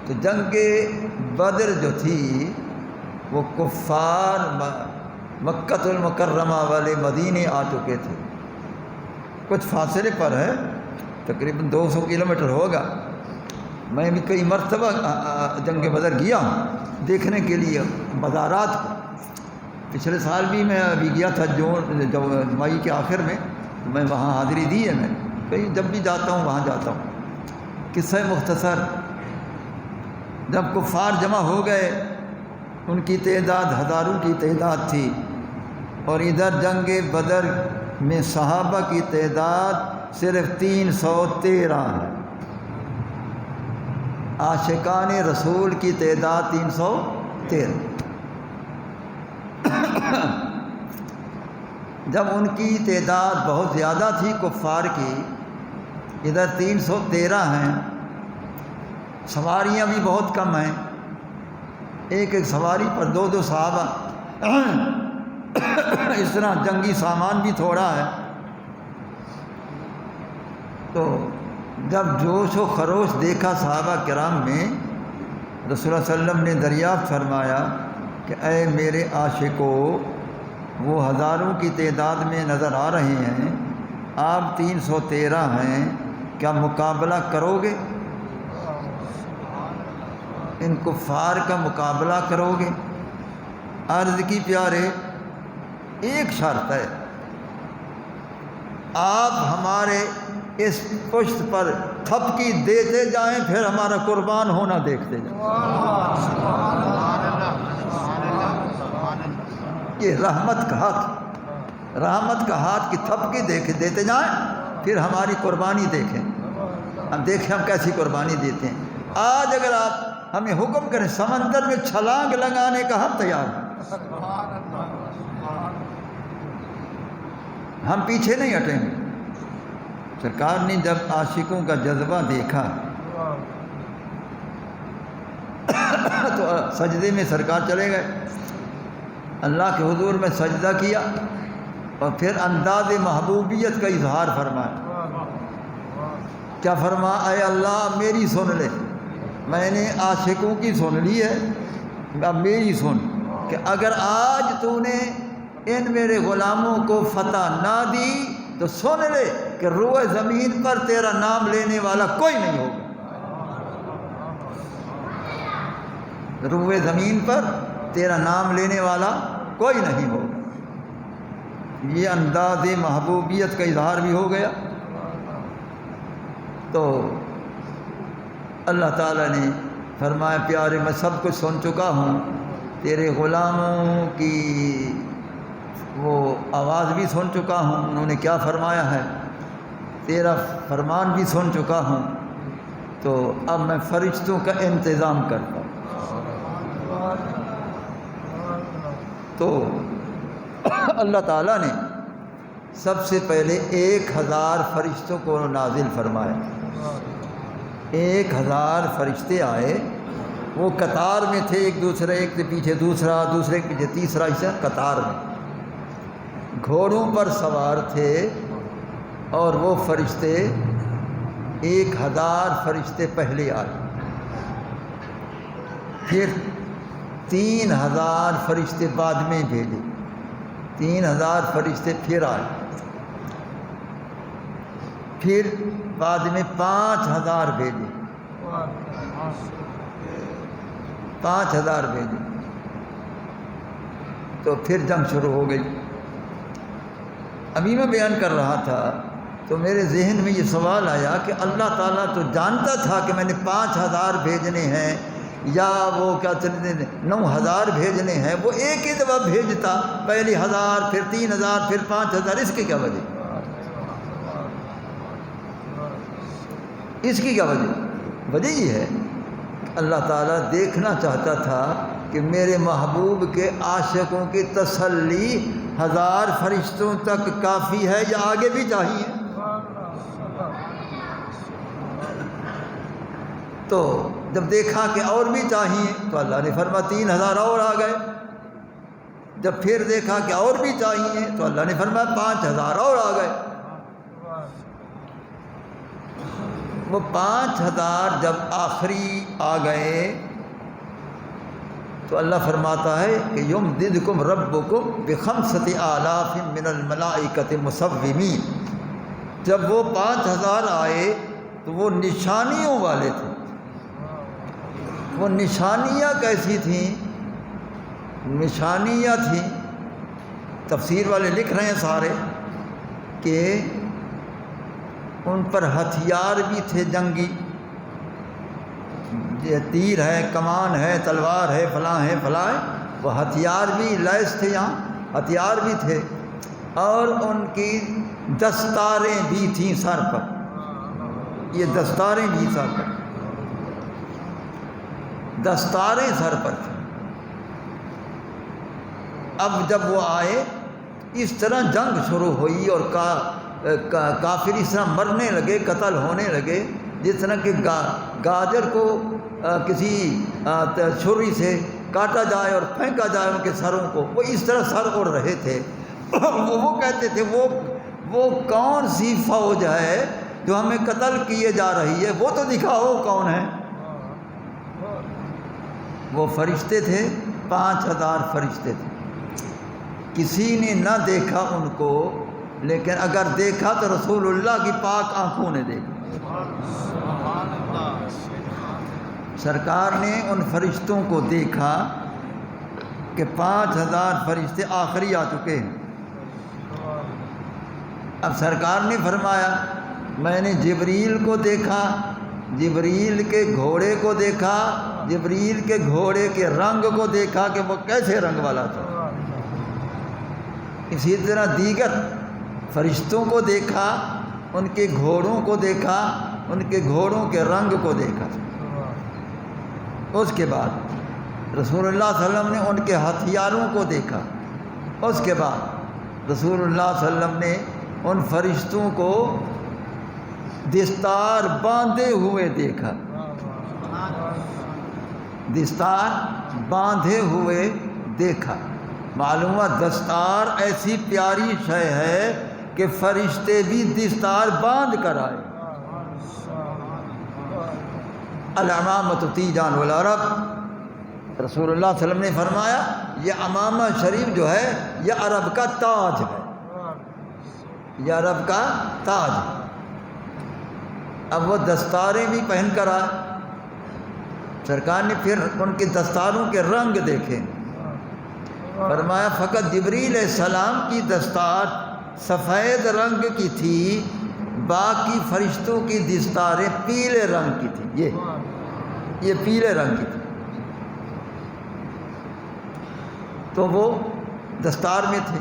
تو جنگ بدر جو تھی وہ کفار مکہ المکرمہ والے مدینے آ چکے تھے، کچھ فاصلے پر ہے، تقریباً 200 کلومیٹر ہوگا۔ میں بھی کئی مرتبہ جنگ بدر گیا ہوں دیکھنے کے لیے مزارات کو، پچھلے سال بھی میں ابھی گیا تھا جون مئی کے آخر میں وہاں حاضری دی ہے، میں کہیں جب بھی جاتا ہوں وہاں جاتا ہوں۔ قصہ مختصر، جب کفار جمع ہو گئے، ان کی تعداد ہزاروں کی تعداد تھی، اور ادھر جنگ بدر میں صحابہ کی تعداد صرف 313 ہے، عاشقان رسول کی تعداد 313۔ جب ان کی تعداد بہت زیادہ تھی کفار کی، ادھر 313 ہیں، سواریاں بھی بہت کم ہیں، ایک ایک سواری پر 2 صحابہ، اس طرح جنگی سامان بھی تھوڑا ہے۔ تو جب جوش و خروش دیکھا صحابہ کرام میں، رسول اللہ صلی اللہ علیہ وسلم نے دریافت فرمایا کہ اے میرے عاشقو، وہ ہزاروں کی تعداد میں نظر آ رہے ہیں، آپ 313 ہیں، کیا مقابلہ کرو گے؟ ان کفار کا مقابلہ کرو گے؟ عرض کی پیارے، ایک شرط ہے، آپ ہمارے اس پشت پر تھپکی دیتے جائیں، پھر ہمارا قربان ہونا دیکھتے جائیں۔ یہ رحمت کا ہاتھ کی تھپکی دیتے جائیں، پھر ہماری قربانی دیکھیں، ہم دیکھیں ہم کیسی قربانی دیتے ہیں۔ آج اگر آپ ہمیں حکم کریں سمندر میں چھلانگ لگانے کا، ہم تیار ہیں، ہم پیچھے نہیں ہٹیں گے۔ سرکار نے جب عاشقوں کا جذبہ دیکھا تو سجدے میں سرکار چلے گئے، اللہ کے حضور میں سجدہ کیا اور پھر انداز محبوبیت کا اظہار فرمایا۔ کیا فرمایا؟ اے اللہ میری سن لے، میں نے عاشقوں کی سن لی ہے، اب میری سن، کہ اگر آج تو نے ان میرے غلاموں کو فتح نہ دی تو سن لے کہ روئے زمین پر تیرا نام لینے والا کوئی نہیں ہوگا، روئے زمین پر تیرا نام لینے والا کوئی نہیں ہوگا۔ یہ انداز محبوبیت کا اظہار بھی ہو گیا۔ تو اللہ تعالیٰ نے فرمایا پیارے میں سب کچھ سن چکا ہوں، تیرے غلاموں کی وہ آواز بھی سن چکا ہوں، انہوں نے کیا فرمایا ہے، تیرا فرمان بھی سن چکا ہوں، تو اب میں فرشتوں کا انتظام کرتا ہوں۔ تو اللہ تعالیٰ نے سب سے پہلے 1000 فرشتوں کو نازل فرمایا، 1000 فرشتے آئے، وہ قطار میں تھے، ایک کے پیچھے دوسرا، دوسرے کے پیچھے تیسرا، ایسا قطار میں گھوڑوں پر سوار تھے، اور وہ فرشتے 1000 فرشتے پہلے آئے، پھر 3000 فرشتے بعد میں بھیجے، 3000 فرشتے پھر آئے، پھر بعد میں 5000 بھیجے، 5000 بھیجے، تو پھر جنگ شروع ہو گئی۔ ابھی میں بیان کر رہا تھا تو میرے ذہن میں یہ سوال آیا کہ اللہ تعالیٰ تو جانتا تھا کہ میں نے 5000 بھیجنے ہیں یا وہ کیا 9000 بھیجنے ہیں، وہ ایک ہی دفعہ بھیجتا، پہلی 1000 پھر 3000 پھر 5000، اس کی کیا وجہ؟ اس کی کیا وجہ؟ وجہ یہ ہے اللہ تعالیٰ دیکھنا چاہتا تھا کہ میرے محبوب کے عاشقوں کی تسلی 1000 فرشتوں تک کافی ہے یا آگے بھی چاہیے؟ تو جب دیکھا کہ اور بھی چاہیے تو اللہ نے فرمایا 3000 اور آ گئے، جب پھر دیکھا کہ اور بھی چاہیے تو اللہ نے فرمایا 5000 اور آ گئے۔ وہ 5000 جب آخری آ گئے تو اللہ فرماتا ہے کہ یمددکم ربکم بخمسۃ آلاف من الملائکۃ مصومین۔ جب وہ 5000 آئے تو وہ نشانیوں والے تھے۔ وہ نشانیاں کیسی تھیں؟ نشانیاں تھیں، تفسیر والے لکھ رہے ہیں سارے کہ ان پر ہتھیار بھی تھے جنگی، یہ تیر ہے، کمان ہے، تلوار ہے، فلاں ہے فلاں ہے، وہ ہتھیار بھی لیس تھے، یہاں ہتھیار بھی تھے، اور ان کی دستاریں بھی تھیں سر پر، یہ دستاریں بھی سر پر، دستاریں سر پر تھیں۔ اب جب وہ آئے اس طرح جنگ شروع ہوئی اور کافر اس طرح مرنے لگے، قتل ہونے لگے، جس طرح کہ گاجر کو کسی چھری سے کاٹا جائے اور پھینکا جائے ان کے سروں کو، وہ اس طرح سر اڑ رہے تھے۔ وہ کہتے تھے وہ کون سی فوج ہے جو ہمیں قتل کیے جا رہی ہے، وہ تو دکھاؤ کون ہے۔ وہ فرشتے تھے، 5000 فرشتے تھے، کسی نے نہ دیکھا ان کو، لیکن اگر دیکھا تو رسول اللہ کی پاک آنکھوں نے دیکھا۔ سرکار نے ان فرشتوں کو دیکھا کہ 5000 فرشتے آخری آ چکے ہیں۔ اب سرکار نے فرمایا میں نے جبریل کو دیکھا، جبریل کے گھوڑے کو دیکھا، جبریل کے گھوڑے کے رنگ کو دیکھا کہ وہ کیسے رنگ والا تھا۔ اسی طرح دیگر فرشتوں کو دیکھا، ان کے گھوڑوں کو دیکھا، ان کے گھوڑوں کے رنگ کو دیکھا۔ اس کے بعد رسول اللہ صلی اللہ علیہ وسلم نے ان کے ہتھیاروں کو دیکھا۔ اس کے بعد رسول اللہ صلی اللہ علیہ وسلم نے ان فرشتوں کو دستار باندھے ہوئے دیکھا، دستار باندھے ہوئے دیکھا۔ معلوم ہوا دستار ایسی پیاری شے ہے کہ فرشتے بھی دستار باندھ کر آئے۔ العمامۃ تیجان والعرب، رسول اللہ صلی اللہ علیہ وسلم نے فرمایا یہ عمامہ شریف جو ہے یہ عرب کا تاج ہے، یہ عرب کا تاج ہے۔ اب وہ دستاریں بھی پہن کر آئے، سرکار نے پھر ان کے دستاروں کے رنگ دیکھے، فرمایا فقط جبریل علیہ السلام کی دستار سفید رنگ کی تھی، باقی فرشتوں کی دستاریں پیلے رنگ کی تھیں، یہ پیلے رنگ کی تھی۔ تو وہ دستار میں تھے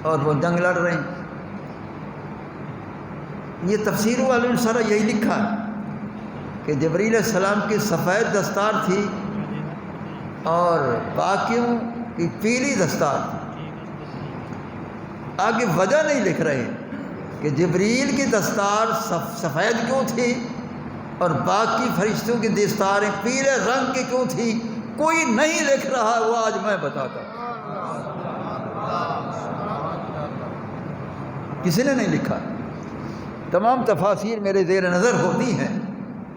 اور وہ جنگ لڑ رہے ہیں۔ یہ تفسیر والوں نے سارا یہی لکھا ہے کہ جبریل علیہ السلام کی سفید دستار تھی اور باقیوں کی پیلی دستار تھی۔ آگے وجہ نہیں لکھ رہے کہ جبریل کی دستار سفید کیوں تھی اور باقی فرشتوں کی دستاریں پیلے رنگ کی کیوں تھی، کوئی نہیں لکھ رہا، وہ آج میں بتاتا ہوں۔ کسی نے نہیں لکھا۔ تمام تفاسیر میرے زیر نظر ہوتی ہیں،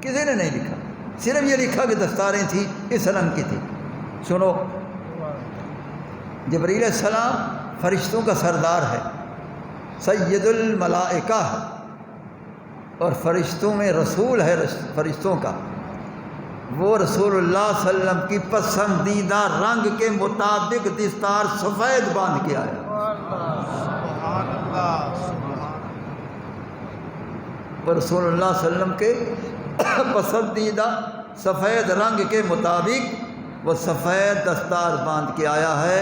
کسی نے نہیں لکھا، صرف یہ لکھا کہ دستاریں تھیں اس رنگ کی تھی۔ سنو، جبریل علیہ السلام فرشتوں کا سردار ہے، سید الملائکہ ہے، اور فرشتوں میں رسول ہے فرشتوں کا۔ وہ رسول اللہ صلی اللہ علیہ وسلم کی پسندیدہ رنگ کے مطابق دستار سفید باندھ کے آیا۔ وہ رسول اللہ صلی اللہ علیہ وسلم کے پسندیدہ سفید رنگ کے مطابق وہ سفید دستار باندھ کے آیا ہے۔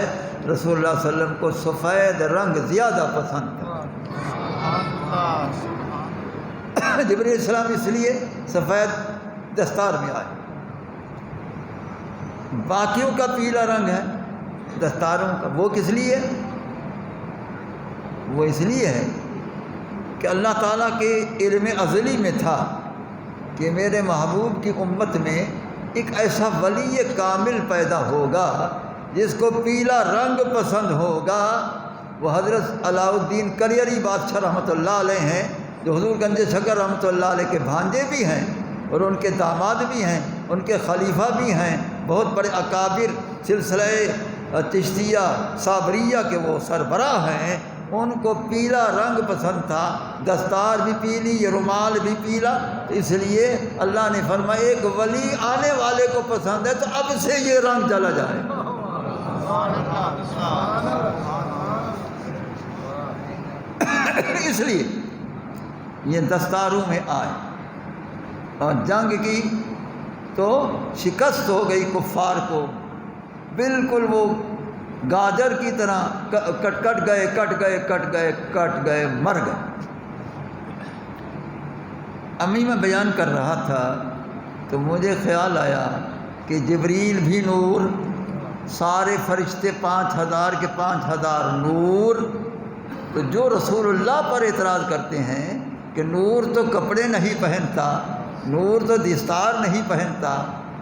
رسول اللہ صلی اللہ علیہ وسلم کو سفید رنگ زیادہ پسند ہے۔ جبریل علیہ السلام اس لیے سفید دستار میں آئے۔ باقیوں کا پیلا رنگ ہے دستاروں کا، وہ کس لیے؟ وہ اس لیے ہے کہ اللہ تعالیٰ کے علم ازلی میں تھا کہ میرے محبوب کی امت میں ایک ایسا ولی کامل پیدا ہوگا جس کو پیلا رنگ پسند ہوگا۔ وہ حضرت علاء الدین کلیری بادشاہ رحمۃ اللہ علیہ ہیں، جو حضور گنج شکر رحمۃ اللہ علیہ کے بھانجے بھی ہیں اور ان کے داماد بھی ہیں، ان کے خلیفہ بھی ہیں، بہت بڑے اکابر سلسلہ چشتیہ صابریہ کے وہ سربراہ ہیں۔ ان کو پیلا رنگ پسند تھا، دستار بھی پیلی، یہ رومال بھی پیلا، تو اس لیے اللہ نے فرمایا ایک ولی آنے والے کو پسند ہے تو اب سے یہ رنگ چلا جائے۔ اس لیے یہ دستاروں میں آئے، اور جنگ کی تو شکست ہو گئی کفار کو، بالکل وہ گاجر کی طرح کٹ گئے مر گئے۔ امی میں بیان کر رہا تھا تو مجھے خیال آیا کہ جبریل بھی نور، سارے فرشتے 5000 کے 5000 نور، تو جو رسول اللہ پر اعتراض کرتے ہیں کہ نور تو کپڑے نہیں پہنتا، نور تو دستار نہیں پہنتا،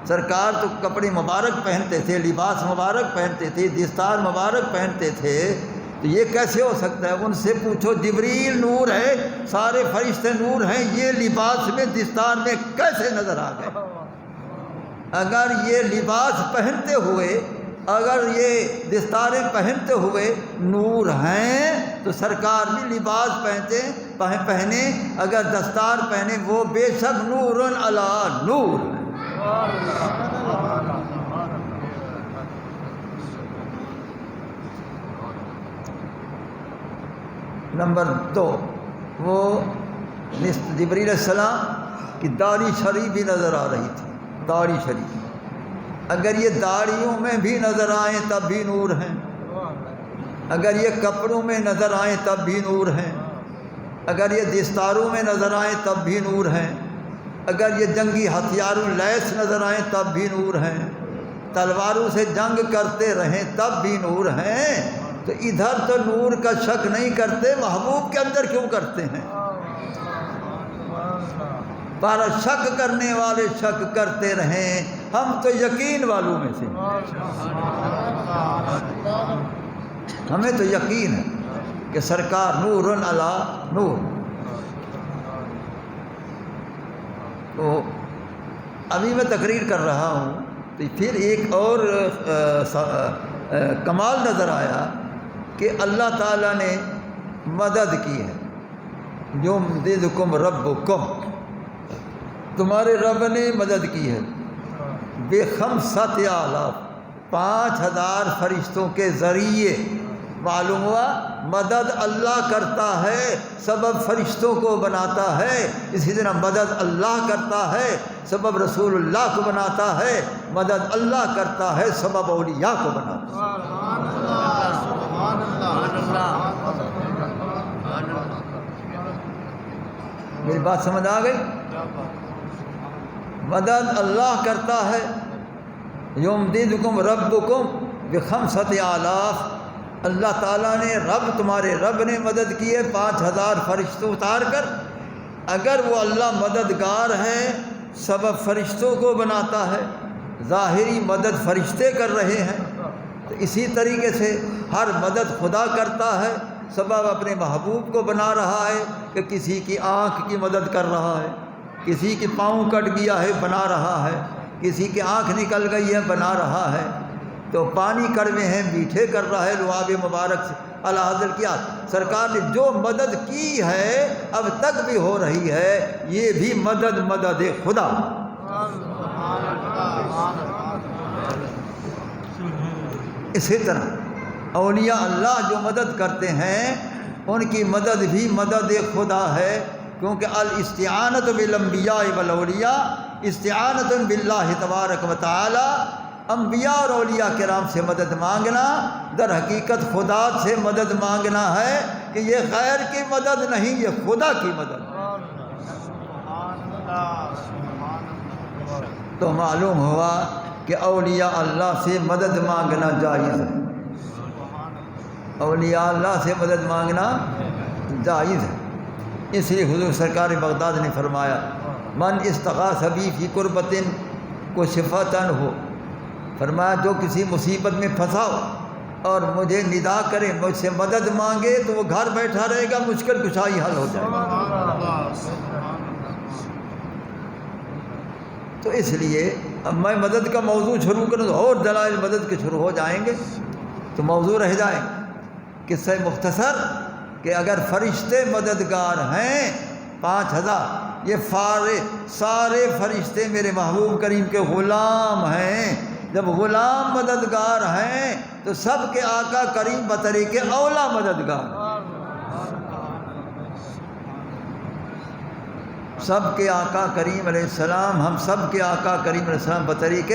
سرکار تو کپڑے مبارک پہنتے تھے، لباس مبارک پہنتے تھے، دستار مبارک پہنتے تھے، تو یہ کیسے ہو سکتا ہے؟ ان سے پوچھو جبریل نور ہے، سارے فرشتے نور ہیں، یہ لباس میں دستار میں کیسے نظر آ گئے؟ اگر یہ لباس پہنتے ہوئے، اگر یہ دستاریں پہنتے ہوئے نور ہیں تو سرکار بھی لباس پہنے، اگر دستار پہنے وہ بے شک نور علی نور ہے۔ نمبر 2، وہ جبریل علیہ السلام کی داڑھی شریف بھی نظر آ رہی تھی، داڑھی شریف، اگر یہ داڑھیوں میں بھی نظر آئیں تب بھی نور ہیں، اگر یہ کپڑوں میں نظر آئیں تب بھی نور ہیں، اگر یہ دستاروں میں نظر آئیں تب بھی نور ہیں، اگر یہ جنگی ہتھیاروں لیس نظر آئیں تب بھی نور ہیں، تلواروں سے جنگ کرتے رہیں تب بھی نور ہیں، تو ادھر تو نور کا شک نہیں کرتے، محبوب کے اندر کیوں کرتے ہیں؟ پر شک کرنے والے شک کرتے رہیں، ہم تو یقین والوں میں سے، ہمیں تو یقین ہے کہ سرکار نور علی نور۔ تو ابھی میں تقریر کر رہا ہوں تو پھر ایک اور کمال نظر آیا کہ اللہ تعالیٰ نے مدد کی ہے، یمددکم ربکم، تمہارے رب نے مدد کی ہے، ب5,000 5000 فرشتوں کے ذریعے۔ معلوم ہوا مدد اللہ کرتا ہے، سبب فرشتوں کو بناتا ہے، اسی طرح مدد اللہ کرتا ہے، سبب رسول اللہ کو بناتا ہے، مدد اللہ کرتا ہے، سبب اولیاء کو بناتا ہے۔ میری بات سمجھ آ گئی؟ مدد اللہ کرتا ہے، یمددکم ربکم ب5,000، اللہ تعالیٰ نے تمہارے رب نے مدد کی ہے 5000 فرشتوں اتار کر۔ اگر وہ اللہ مددگار ہے، سبب فرشتوں کو بناتا ہے، ظاہری مدد فرشتے کر رہے ہیں، تو اسی طریقے سے ہر مدد خدا کرتا ہے، سبب اپنے محبوب کو بنا رہا ہے کہ کسی کی آنکھ کی مدد کر رہا ہے، کسی کی پاؤں کٹ گیا ہے بنا رہا ہے، کسی کی آنکھ نکل گئی ہے بنا رہا ہے، تو پانی کڑوے ہیں میٹھے کر رہا ہے لعاب مبارک سے۔ اعلیٰ حضرت کیا سرکار نے جو مدد کی ہے اب تک بھی ہو رہی ہے، یہ بھی مدد خدا۔ اسی طرح اولیاء اللہ جو مدد کرتے ہیں ان کی مدد بھی مدد خدا ہے، کیونکہ الاستعانۃ بالانبیاء والاولیاء استعانۃ باللہ تبارک و تعالی، انبیاء اور اولیاء کرام سے مدد مانگنا در حقیقت خدا سے مدد مانگنا ہے، کہ یہ غیر کی مدد نہیں، یہ خدا کی مدد۔ تو معلوم ہوا کہ اولیاء اللہ سے مدد مانگنا جائز ہے، اولیاء اللہ سے مدد مانگنا جائز ہے۔ اس لیے حضور سرکار بغداد نے فرمایا من استغاث بی فی قربۃ کشفت عنہ، فرمایا جو کسی مصیبت میں پھنسا ہو اور مجھے ندا کرے، مجھ سے مدد مانگے تو وہ گھر بیٹھا رہے گا، مشکل کشائی حل ہو جائے گا۔ تو اس لیے اب میں مدد کا موضوع شروع کروں تو اور دلائل مدد کے شروع ہو جائیں گے، تو موضوع رہ جائیں۔ قصہ مختصر کہ اگر فرشتے مددگار ہیں 5000، یہ سارے فرشتے میرے محبوب کریم کے غلام ہیں، جب غلام مددگار ہیں تو سب کے آقا کریم بطریق اولا مددگار، سب کے آقا کریم علیہ السلام، ہم سب کے آقا کریم علیہ السلام بطریق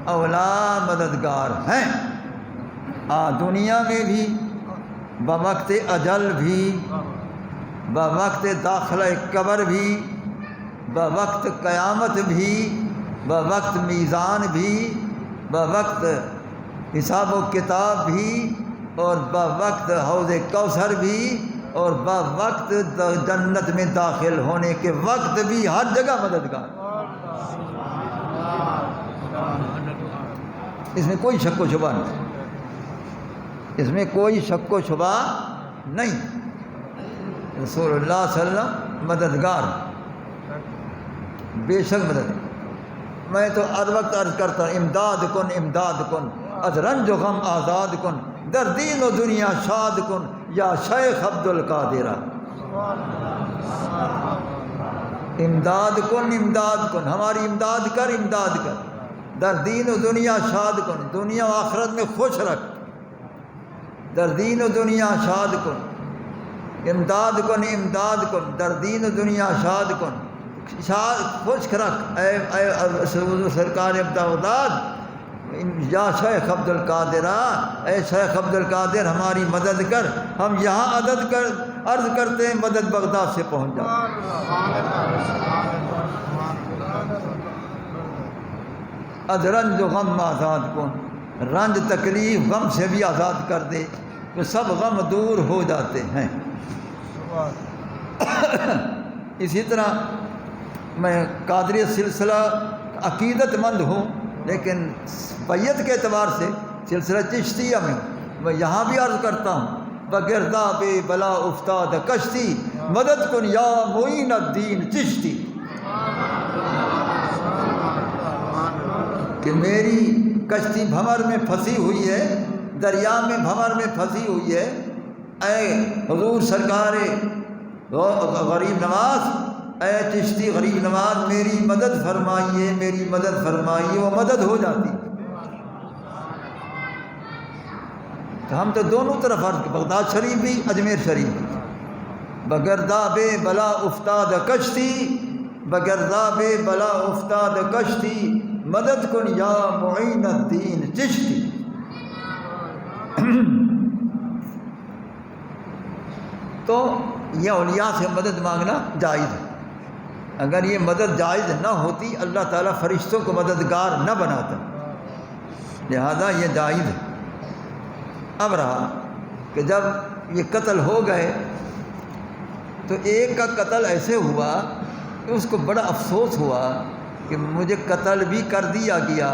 اولا مددگار ہیں، دنیا میں بھی، بوقت اجل بھی، بوقت داخلہ قبر بھی، بوقت قیامت بھی، بوقت میزان بھی، بوقت حساب و کتاب بھی، اور بوقت حوض کوثر بھی، اور بوقت جنت میں داخل ہونے کے وقت بھی، ہر جگہ مددگار۔ اس میں کوئی شک و شبہ نہیں، اس میں کوئی شک و شبہ نہیں، رسول اللہ صلی اللہ علیہ وسلم مددگار، بے شک مدد۔ میں تو ہر وقت عرض کرتا ہوں امداد کن از رنج و غم آزاد کن، در دین و دنیا شاد کن یا شیخ عبد القادر۔ امداد کن ہماری امداد کر، در دین و دنیا شاد کن، دنیا و آخرت میں خوش رکھ، در دین و دنیا شاد کن، امداد کن در دین و دنیا شاد کن، خوش رکھ اے سرکار بغداد، یا شیخ عبد القادر، اے شیخ عبد القادر ہماری مدد کر، ہم یہاں عرض کرتے ہیں مدد بغداد سے پہنچ جائے۔ از رنج و غم آزاد کن، رنج تکلیف غم سے بھی آزاد کر دے تو سب غم دور ہو جاتے ہیں۔ اسی طرح میں قادری سلسلہ عقیدت مند ہوں، لیکن بیت کے اعتبار سے سلسلہ چشتیہ میں یہاں بھی عرض کرتا ہوں بگرداب بلا افتاد کشتی، مدد کن یا معین الدین چشتی، کہ میری کشتی بھنور میں پھنسی ہوئی ہے، دریا میں بھنور میں پھنسی ہوئی ہے، اے حضور سرکار غریب نواز، اے چشتی غریب نواز میری مدد فرمائیے، میری مدد فرمائیے، وہ مدد ہو جاتی۔ تو ہم تو دونوں طرف عرض، بغداد شریف بھی اجمیر شریف بھی، بگرداب بلا افتاد کشتی، بگرداب بلا افتاد کشتی، مدد کن یا معین الدین چشتی۔ تو یہ اولیاء سے مدد مانگنا جائز ہے، اگر یہ مدد جائز نہ ہوتی اللہ تعالیٰ فرشتوں کو مددگار نہ بناتا، لہذا یہ جائز ہے۔ اب رہا کہ جب یہ قتل ہو گئے تو ایک کا قتل ایسے ہوا کہ اس کو بڑا افسوس ہوا کہ مجھے قتل بھی کر دیا گیا،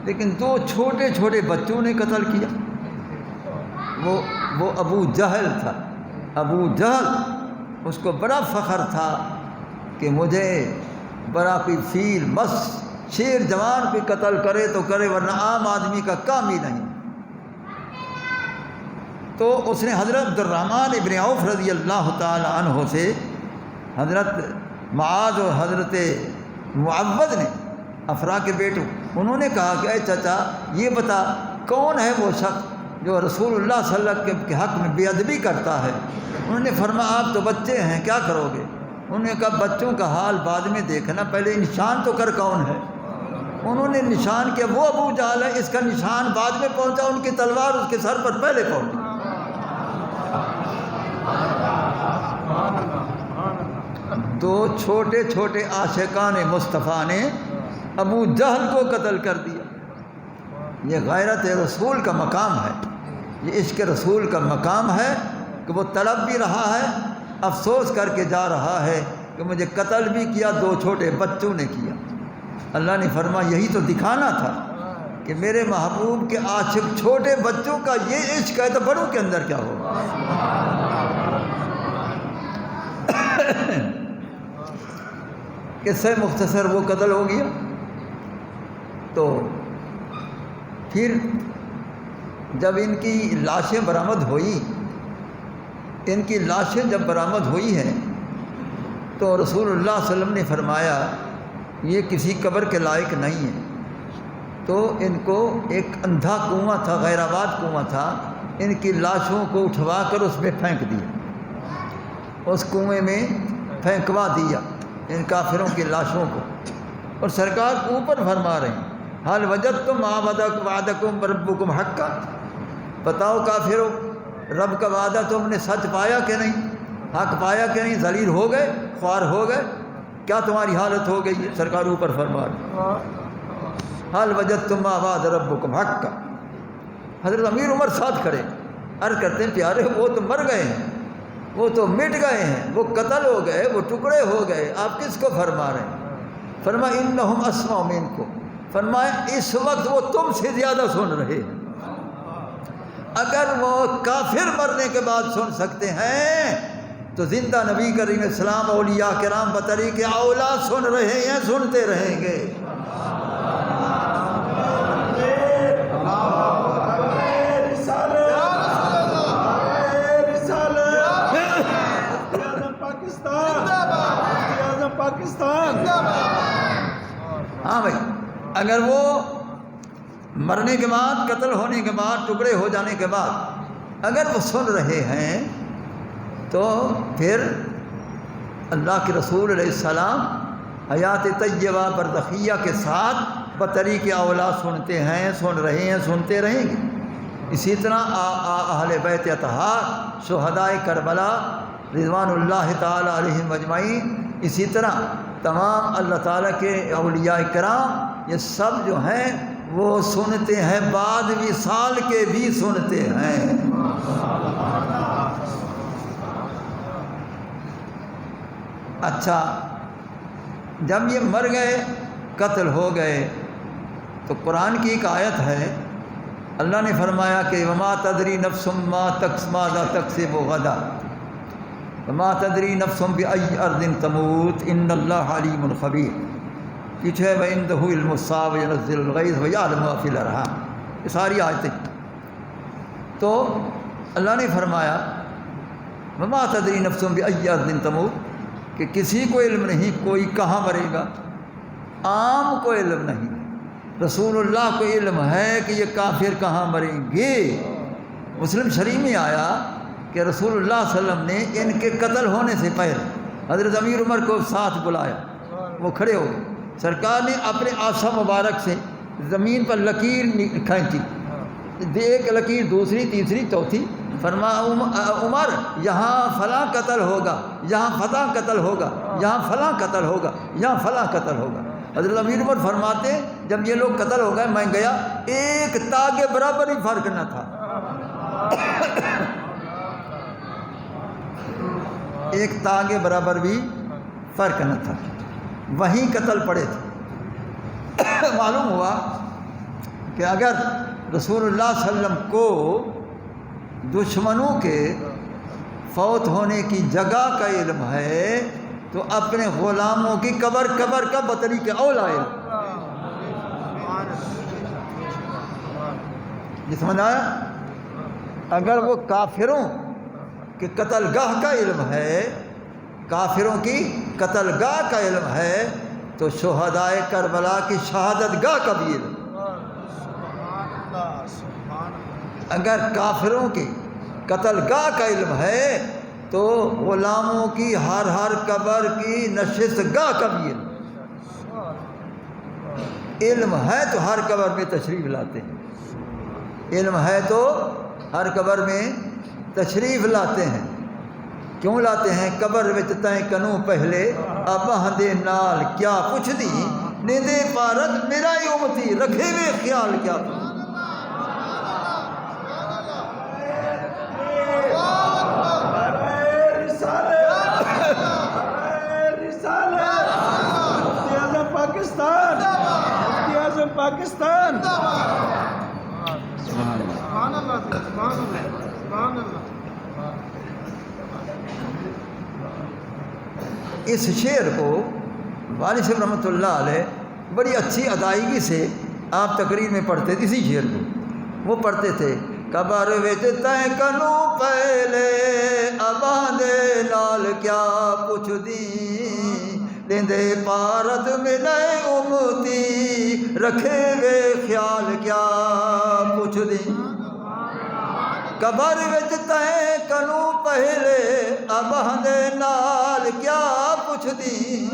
لیکن 2 چھوٹے چھوٹے بچوں نے قتل کیا، وہ ابو جہل تھا، ابو جہل اس کو بڑا فخر تھا کہ مجھے بڑا کوئی فیل بس شیر جوان بھی قتل کرے تو کرے ورنہ عام آدمی کا کام ہی نہیں۔ تو اس نے حضرت عبد الرحمن ابن عوف رضی اللہ تعالی عنہ سے حضرت معاذ اور حضرت معوذ نے افرا کے بیٹوں انہوں نے کہا کہ اے چچا یہ بتا کون ہے وہ شخص جو رسول اللہ صلی اللہ علیہ وسلم کے حق میں بے ادبی کرتا ہے؟ انہوں نے فرمایا آپ تو بچے ہیں کیا کرو گے؟ انہوں نے کہا بچوں کا حال بعد میں دیکھنا، پہلے نشان تو کر کون ہے۔ انہوں نے نشان کیا وہ ابو جہل ہے، اس کا نشان بعد میں پہنچا، ان کی تلوار اس کے سر پر پہلے پہنچی۔ دو چھوٹے چھوٹے عاشقان مصطفیٰ نے ابو جہل کو قتل کر دیا۔ یہ غیرت رسول کا مقام ہے، یہ عشق رسول کا مقام ہے کہ وہ تڑپ بھی رہا ہے، افسوس کر کے جا رہا ہے کہ مجھے قتل بھی کیا، دو چھوٹے بچوں نے کیا۔ اللہ نے فرمایا یہی تو دکھانا تھا کہ میرے محبوب کے عاشق چھوٹے بچوں کا یہ عشق ہے تو بڑوں کے اندر کیا ہوگا۔ قصہ مختصر وہ قتل ہو گیا۔ تو پھر جب ان کی لاشیں برآمد ہوئی، ان کی لاشیں جب برآمد ہوئی ہیں تو رسول اللہ صلی اللہ علیہ وسلم نے فرمایا یہ کسی قبر کے لائق نہیں ہے۔ تو ان کو ایک اندھا کنواں تھا، غیر آباد کنواں تھا، ان کی لاشوں کو اٹھوا کر اس میں پھینک دیا، اس کنویں میں پھینکوا دیا ان کافروں کی لاشوں کو۔ اور سرکار اوپر فرما رہے ہیں حال وجدتم ما وعدکم ربکم حقا، بتاؤ کافروں رب کا وعدہ تم نے سچ پایا کہ نہیں، حق پایا کہ نہیں، ذلیل ہو گئے، خوار ہو گئے، کیا تمہاری حالت ہو گئی ہے؟ سرکار اوپر فرما رہے ہیں حال وجدتم ما وعد ربکم حقا۔ حضرت امیر عمر ساتھ کھڑے عرض کرتے ہیں پیارے وہ تو مر گئے ہیں، وہ تو مٹ گئے ہیں، وہ قتل ہو گئے، وہ ٹکڑے ہو گئے، آپ کس کو فرما رہے ہیں؟ فرمایا انہم اسمع منکم، فرمایا اس وقت وہ تم سے زیادہ سن رہے ہیں۔ اگر وہ کافر مرنے کے بعد سن سکتے ہیں تو زندہ نبی کریم اسلام اولیاء کرام بطریق اولا سن رہے ہیں، سنتے رہیں گے۔ ہاں بھائی، اگر وہ مرنے کے بعد، قتل ہونے کے بعد، ٹکڑے ہو جانے کے بعد اگر وہ سن رہے ہیں تو پھر اللہ کے رسول علیہ السلام حیات طیبہ برزخیہ کے ساتھ بطریق اولا سنتے ہیں، سن رہے ہیں، سنتے رہیں گے۔ اسی طرح اہل بیت اطہار، شہدائے کربلا رضوان اللہ تعالی علیہم اجمعین، اسی طرح تمام اللہ تعالیٰ کے اولیاء کرام، یہ سب جو ہیں وہ سنتے ہیں، بعد وصال کے بھی سنتے ہیں۔ اچھا، جب یہ مر گئے، قتل ہو گئے، تو قرآن کی ایک آیت ہے، اللہ نے فرمایا کہ وما تدری نفس ماذا تکسب غدا وما تدری نفس بأی ارض تموت ان اللہ علیم خبیر۔ پیچھے وَعِندَهُ عِلْمُ السَّاعَةِ وَيُنَزِّلُ الْغَيْثَ وَيَعْلَمُ مَا فِي الْأَرْحَامِ، یہ ساری آیتیں۔ تو اللہ نے فرمایا وما تدری نفس بأی ارض تموت، کہ کسی کو علم نہیں کوئی کہاں مرے گا، عام کو علم نہیں، رسول اللہ کو علم ہے کہ یہ کافر کہاں مریں گے۔ مسلم شریف میں آیا کہ رسول اللہ صلی اللہ علیہ وسلم نے ان کے قتل ہونے سے پہلے حضرت امیر عمر کو ساتھ بلایا، وہ کھڑے ہو گئے، سرکار نے اپنے آسا مبارک سے زمین پر لکیر کھینچی، ایک لکیر، دوسری، تیسری، چوتھی، فرمایا عمر یہاں فلاں قتل ہوگا، یہاں فلاں قتل ہوگا، یہاں فلاں قتل ہوگا، یہاں فلاں قتل ہوگا۔ حضرت امیر عمر فرماتے جب یہ لوگ قتل ہو گئے میں گیا، ایک تاغ برابر ہی فرق نہ تھا، ایک تاغ برابر بھی فرق نہ تھا، وہیں قتل پڑے تھے۔ معلوم ہوا کہ اگر رسول اللہ صلی اللہ علیہ وسلم کو دشمنوں کے فوت ہونے کی جگہ کا علم ہے تو اپنے غلاموں کی قبر کا بطریق اولا علم. جس میں آیا اگر وہ کافروں کے قتل گاہ کا علم ہے، کافروں کی قتل گاہ کا علم ہے، تو شہدائے کربلا کی شہادت گاہ کا بھی علم. اگر کافروں کی قتل گاہ کا علم ہے تو غلاموں کی ہر قبر کی نشست گاہ کا بھی علم. علم ہے تو ہر قبر میں تشریف لاتے ہیں، علم ہے تو ہر قبر میں تشریف لاتے ہیں. کیوں لاتے ہیں؟ قبر وچ تائیں کنوں پہلے اباں دے نال کیا پوچھ دی، نیندے پارت میرا ہی امتی رکھے وے خیال کیا پوچھ. پاکستان. اس شعر کو والد صاحب رحمۃ اللہ علیہ بڑی اچھی ادائیگی سے آپ تقریر میں پڑھتے تھے. اسی شعر کو وہ پڑھتے تھے، قبر وچ تائیں کنوں پہلے اباں دے نال کیا پوچھ دی، لیندے پارت ملے امتی رکھے وے خیال کیا پوچھ دی. قبر وچ تائیں کنوں پہلے اباں دے نال کیا پوچھ دی،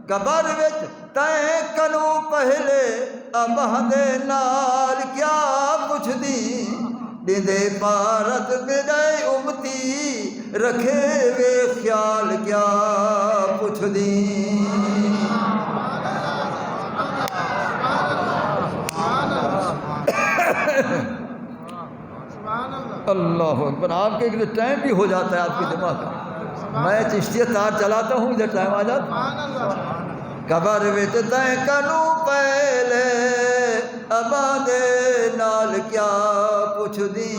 قبر وچ تائیں کنوں پہلے اباں دے نال کیا پوچھ دی، دیندے پارت ملے امتی رکھے وے خیال کیا پوچھ دی. اللہ اکبر. آپ کے ایک ٹائم بھی ہو جاتا ہے آپ کے دماغ کا. میں چشتیہ تار چلاتا ہوں، ادھر ٹائم آ جاتا. قبر وچ تائیں کنوں پہلے اباں دے نال کیا پوچھ دی،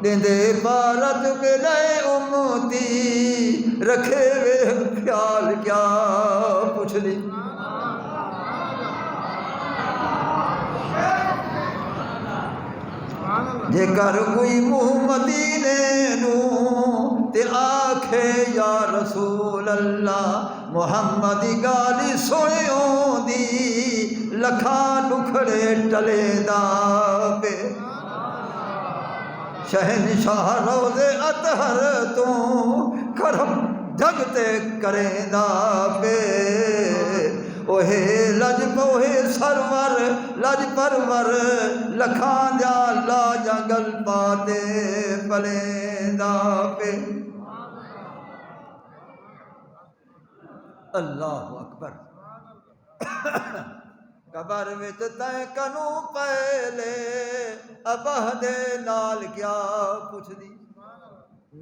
دیندے پارت ملے امتی رکھے وے خیال کیا پوچھ دی. جے کر کوئی منہ مدینے نوں تے آکھے یا رسول اللہ محمد گالی سنیوں دی، لکھاں نکھڑے ٹلے دا پہ شہنشاہ روضے اطہر تو کرم جگتے کریں دا پہ. اوہے لج اوہے سرور لج پرور لکھاں دیا لا جنگل پاتے پلیندا پہ. اللہ اکبر. قبر وچ تائیں کنوں پہلے اباں دے نال کیا پوچھ دی،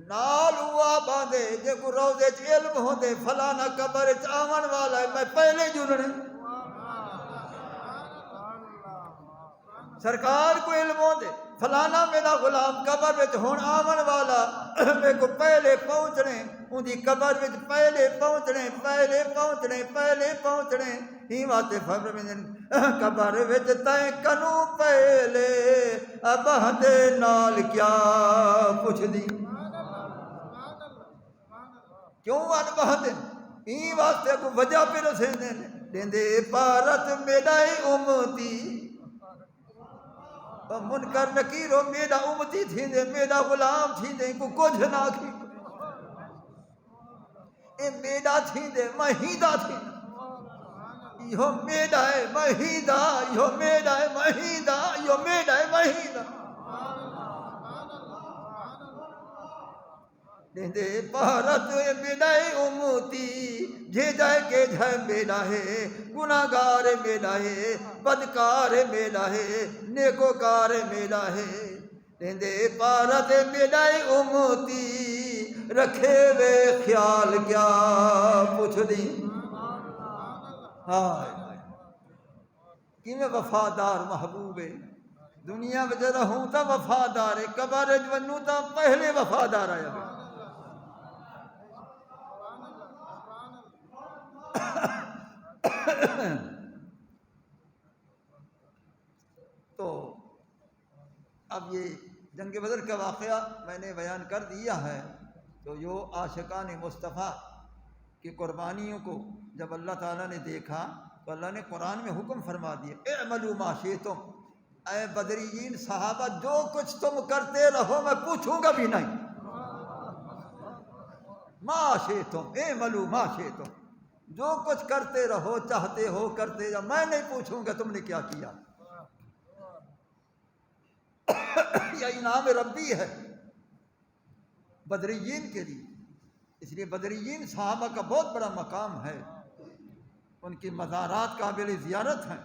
نال ہوا باندھے جے کو روزے چ علم ہوندے فلانا قبر چ آون والا ہے میں پہلے جننے. سرکار کو علم ہوندے فلانا میرا غلام قبر وچ ہون آون والا، میں کو پہلے پہنچنے اندی قبر وچ پہلے پہنچنے ہی واتے فرمائیں قبر وچ تائیں کنوں پہلے اباں دے نال کیا پوچھ دی. کیوں ون بہتے ای واسطے کو وجہ پہ رسیندے نے، دیندے پارت میرا ہی امتی منکر نکیرو میرا امتی تھیندے میرا غلام تھیندے کو کچھ نہ کھی اے میرا تھیندے مہیدہ تھیندے یو میرا ہے مہیدہ یو میرا ہے مہیدہ یو میرا ہے مہیدہ. دیندے پارت میرا امتی جے جائے کہ جائے میرا ہے، گناہگار میرا ہے، بدکار میرا ہے، نیکوکار میرا ہے. دیندے پارت میرا امتی رکھے وے خیال کیا پوچھ دی. ہائے کہ میں وفادار محبوب دنیا وچ رہوں تا وفادار ہے، قبر وچ ونوں تا پہلے وفادار آیا ہے۔ تو اب یہ جنگ بدر کا واقعہ میں نے بیان کر دیا ہے۔ تو یہ عاشقان مصطفیٰ کی قربانیوں کو جب اللہ تعالیٰ نے دیکھا تو اللہ نے قرآن میں حکم فرما دیا، اعملوا ما شئتم، اے بدریین صحابہ جو کچھ تم کرتے رہو میں پوچھوں گا بھی نہیں۔ ما شئتم اعملوا ما شئتم، جو کچھ کرتے رہو، چاہتے ہو کرتے جا، میں نہیں پوچھوں گا تم نے کیا کیا۔ یہ انعام ربی ہے بدریین کے لیے، اس لیے بدریین صحابہ کا بہت بڑا مقام ہے، ان کی مزارات قابل زیارت ہیں۔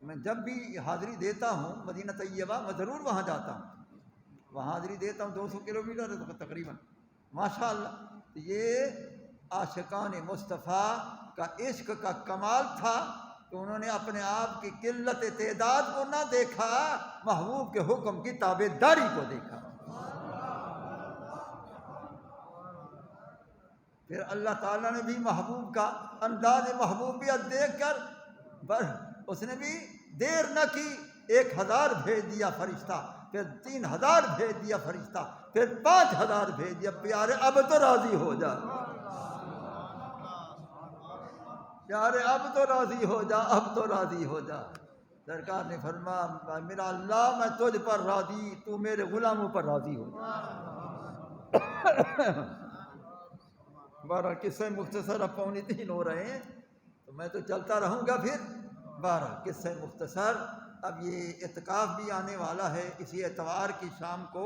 میں جب بھی حاضری دیتا ہوں مدینہ طیبہ میں ضرور وہاں جاتا ہوں، وہاں حاضری دیتا ہوں، 200 کلومیٹر ہے تقریباً، ماشاء اللہ۔ یہ عاشقان مصطفیٰ کا عشق کا کمال تھا کہ انہوں نے اپنے آپ کی قلت تعداد کو نہ دیکھا، محبوب کے حکم کی تابع داری کو دیکھا۔ پھر اللہ تعالیٰ نے بھی محبوب کا انداز محبوبیت دیکھ کر اس نے بھی دیر نہ کی، 1000 بھیج دیا فرشتہ، پھر 3000 بھیج دیا فرشتہ، پھر 5000 بھیج دیا۔ پیارے اب تو راضی ہو جا، پیارے اب تو راضی ہو جا، اب تو راضی ہو جا۔ سرکار نے فرمایا، میرا اللہ میں تجھ پر راضی، تو میرے غلاموں پر راضی ہو جا۔ بارہ قصے مختصر اب 2:45 ہو رہے ہیں تو میں تو چلتا رہوں گا۔ پھر 12 قصے مختصر۔ اب یہ اعتکاف بھی آنے والا ہے، اسی اتوار کی شام کو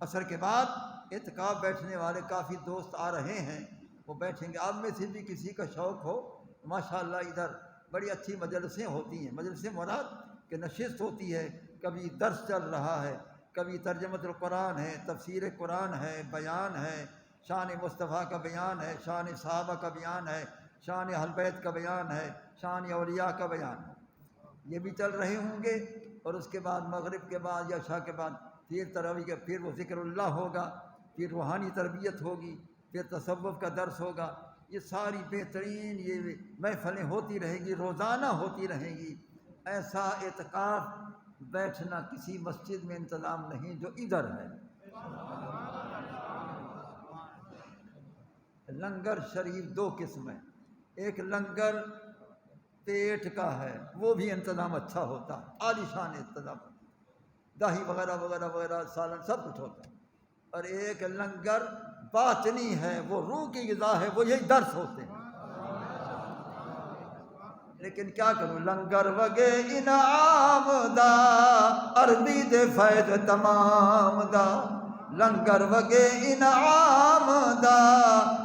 عصر کے بعد اعتکاف بیٹھنے والے کافی دوست آ رہے ہیں، وہ بیٹھیں گے۔ آپ میں سے بھی کسی کا شوق ہو، ماشاءاللہ ادھر بڑی اچھی مجلسیں ہوتی ہیں، مجلسیں مراد کہ نشست ہوتی ہے، کبھی درس چل رہا ہے، کبھی ترجمۃ القرآن ہے، تفسیر قرآن ہے، بیان ہے، شان مصطفیٰ کا بیان ہے، شان صحابہ کا بیان ہے، شان اہل بیت کا بیان ہے، شان اولیاء کا بیان ہے، یہ بھی چل رہے ہوں گے۔ اور اس کے بعد مغرب کے بعد یا عشاء کے بعد پھر تراویح کے پھر وہ ذکر اللہ ہوگا، پھر روحانی تربیت ہوگی، پھر تصوف کا درس ہوگا۔ یہ ساری بہترین یہ محفلیں ہوتی رہیں گی، روزانہ ہوتی رہیں گی۔ ایسا اعتکاف بیٹھنا کسی مسجد میں انتظام نہیں جو ادھر ہے۔ لنگر شریف 2 قسم ہے، ایک لنگر پیٹ کا ہے، وہ بھی انتظام اچھا ہوتا ہے، عالی شان انتظام، دہی وغیرہ وغیرہ وغیرہ سالن سب کچھ ہوتا ہے۔ اور ایک لنگر باطنی ہے، وہ روح کی غذا ہے، وہ یہی درس ہوتے ہیں۔ لیکن کیا کروں، لنگر وگے انعام دا عربی دے فیض تمام دا، لنگر وگے انعام دا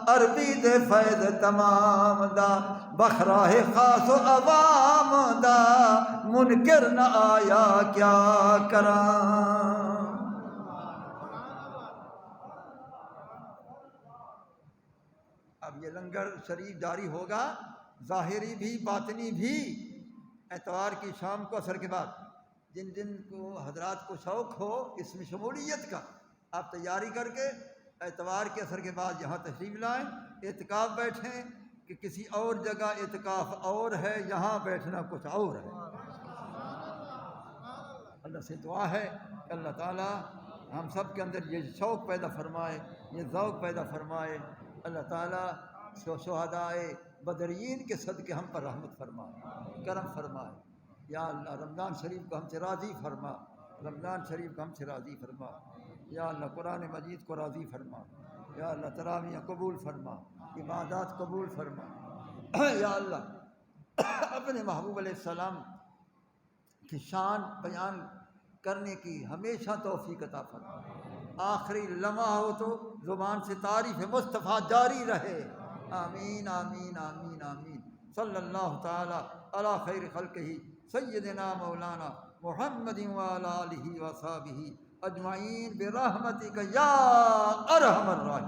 عربی دے فیض تمام دا، بخراہ خاص و عوام دا منکر نہ آیا کیا کراں۔ اب یہ لنگر شریف جاری ہوگا، ظاہری بھی باطنی بھی، اتوار کی شام کو عصر کے بعد۔ جن جن کو حضرات کو شوق ہو اس میں شمولیت کا، آپ تیاری کر کے اتوار کے عصر کے بعد یہاں تشریف لائیں، اعتکاف بیٹھیں کہ کسی اور جگہ اعتکاف اور ہے، یہاں بیٹھنا کچھ اور ہے۔ اللہ سے دعا ہے کہ اللہ تعالیٰ ہم سب کے اندر یہ شوق پیدا فرمائے، یہ ذوق پیدا فرمائے۔ اللہ تعالیٰ شہدائے بدرین کے صدقے ہم پر رحمت فرمائے، کرم فرمائے۔ یا اللہ رمضان شریف کو ہم سے راضی فرما، رمضان شریف کو ہم سے راضی فرما۔ یا اللہ قرآن مجید کو راضی فرما، یا اللہ تراویح قبول فرما، عبادات قبول فرما۔ یا اللہ اپنے محبوب علیہ السلام کی شان بیان کرنے کی ہمیشہ توفیق عطا فرما۔ آخری لمحہ ہو تو زبان سے تعریف مصطفیٰ جاری رہے۔ آمین آمین آمین آمین۔ صلی اللہ تعالی علی خیر خلقہ سیدنا مولانا محمد وعلی آلہ وصحبہ اجمعین برحمتک یا ارحم الراحمین۔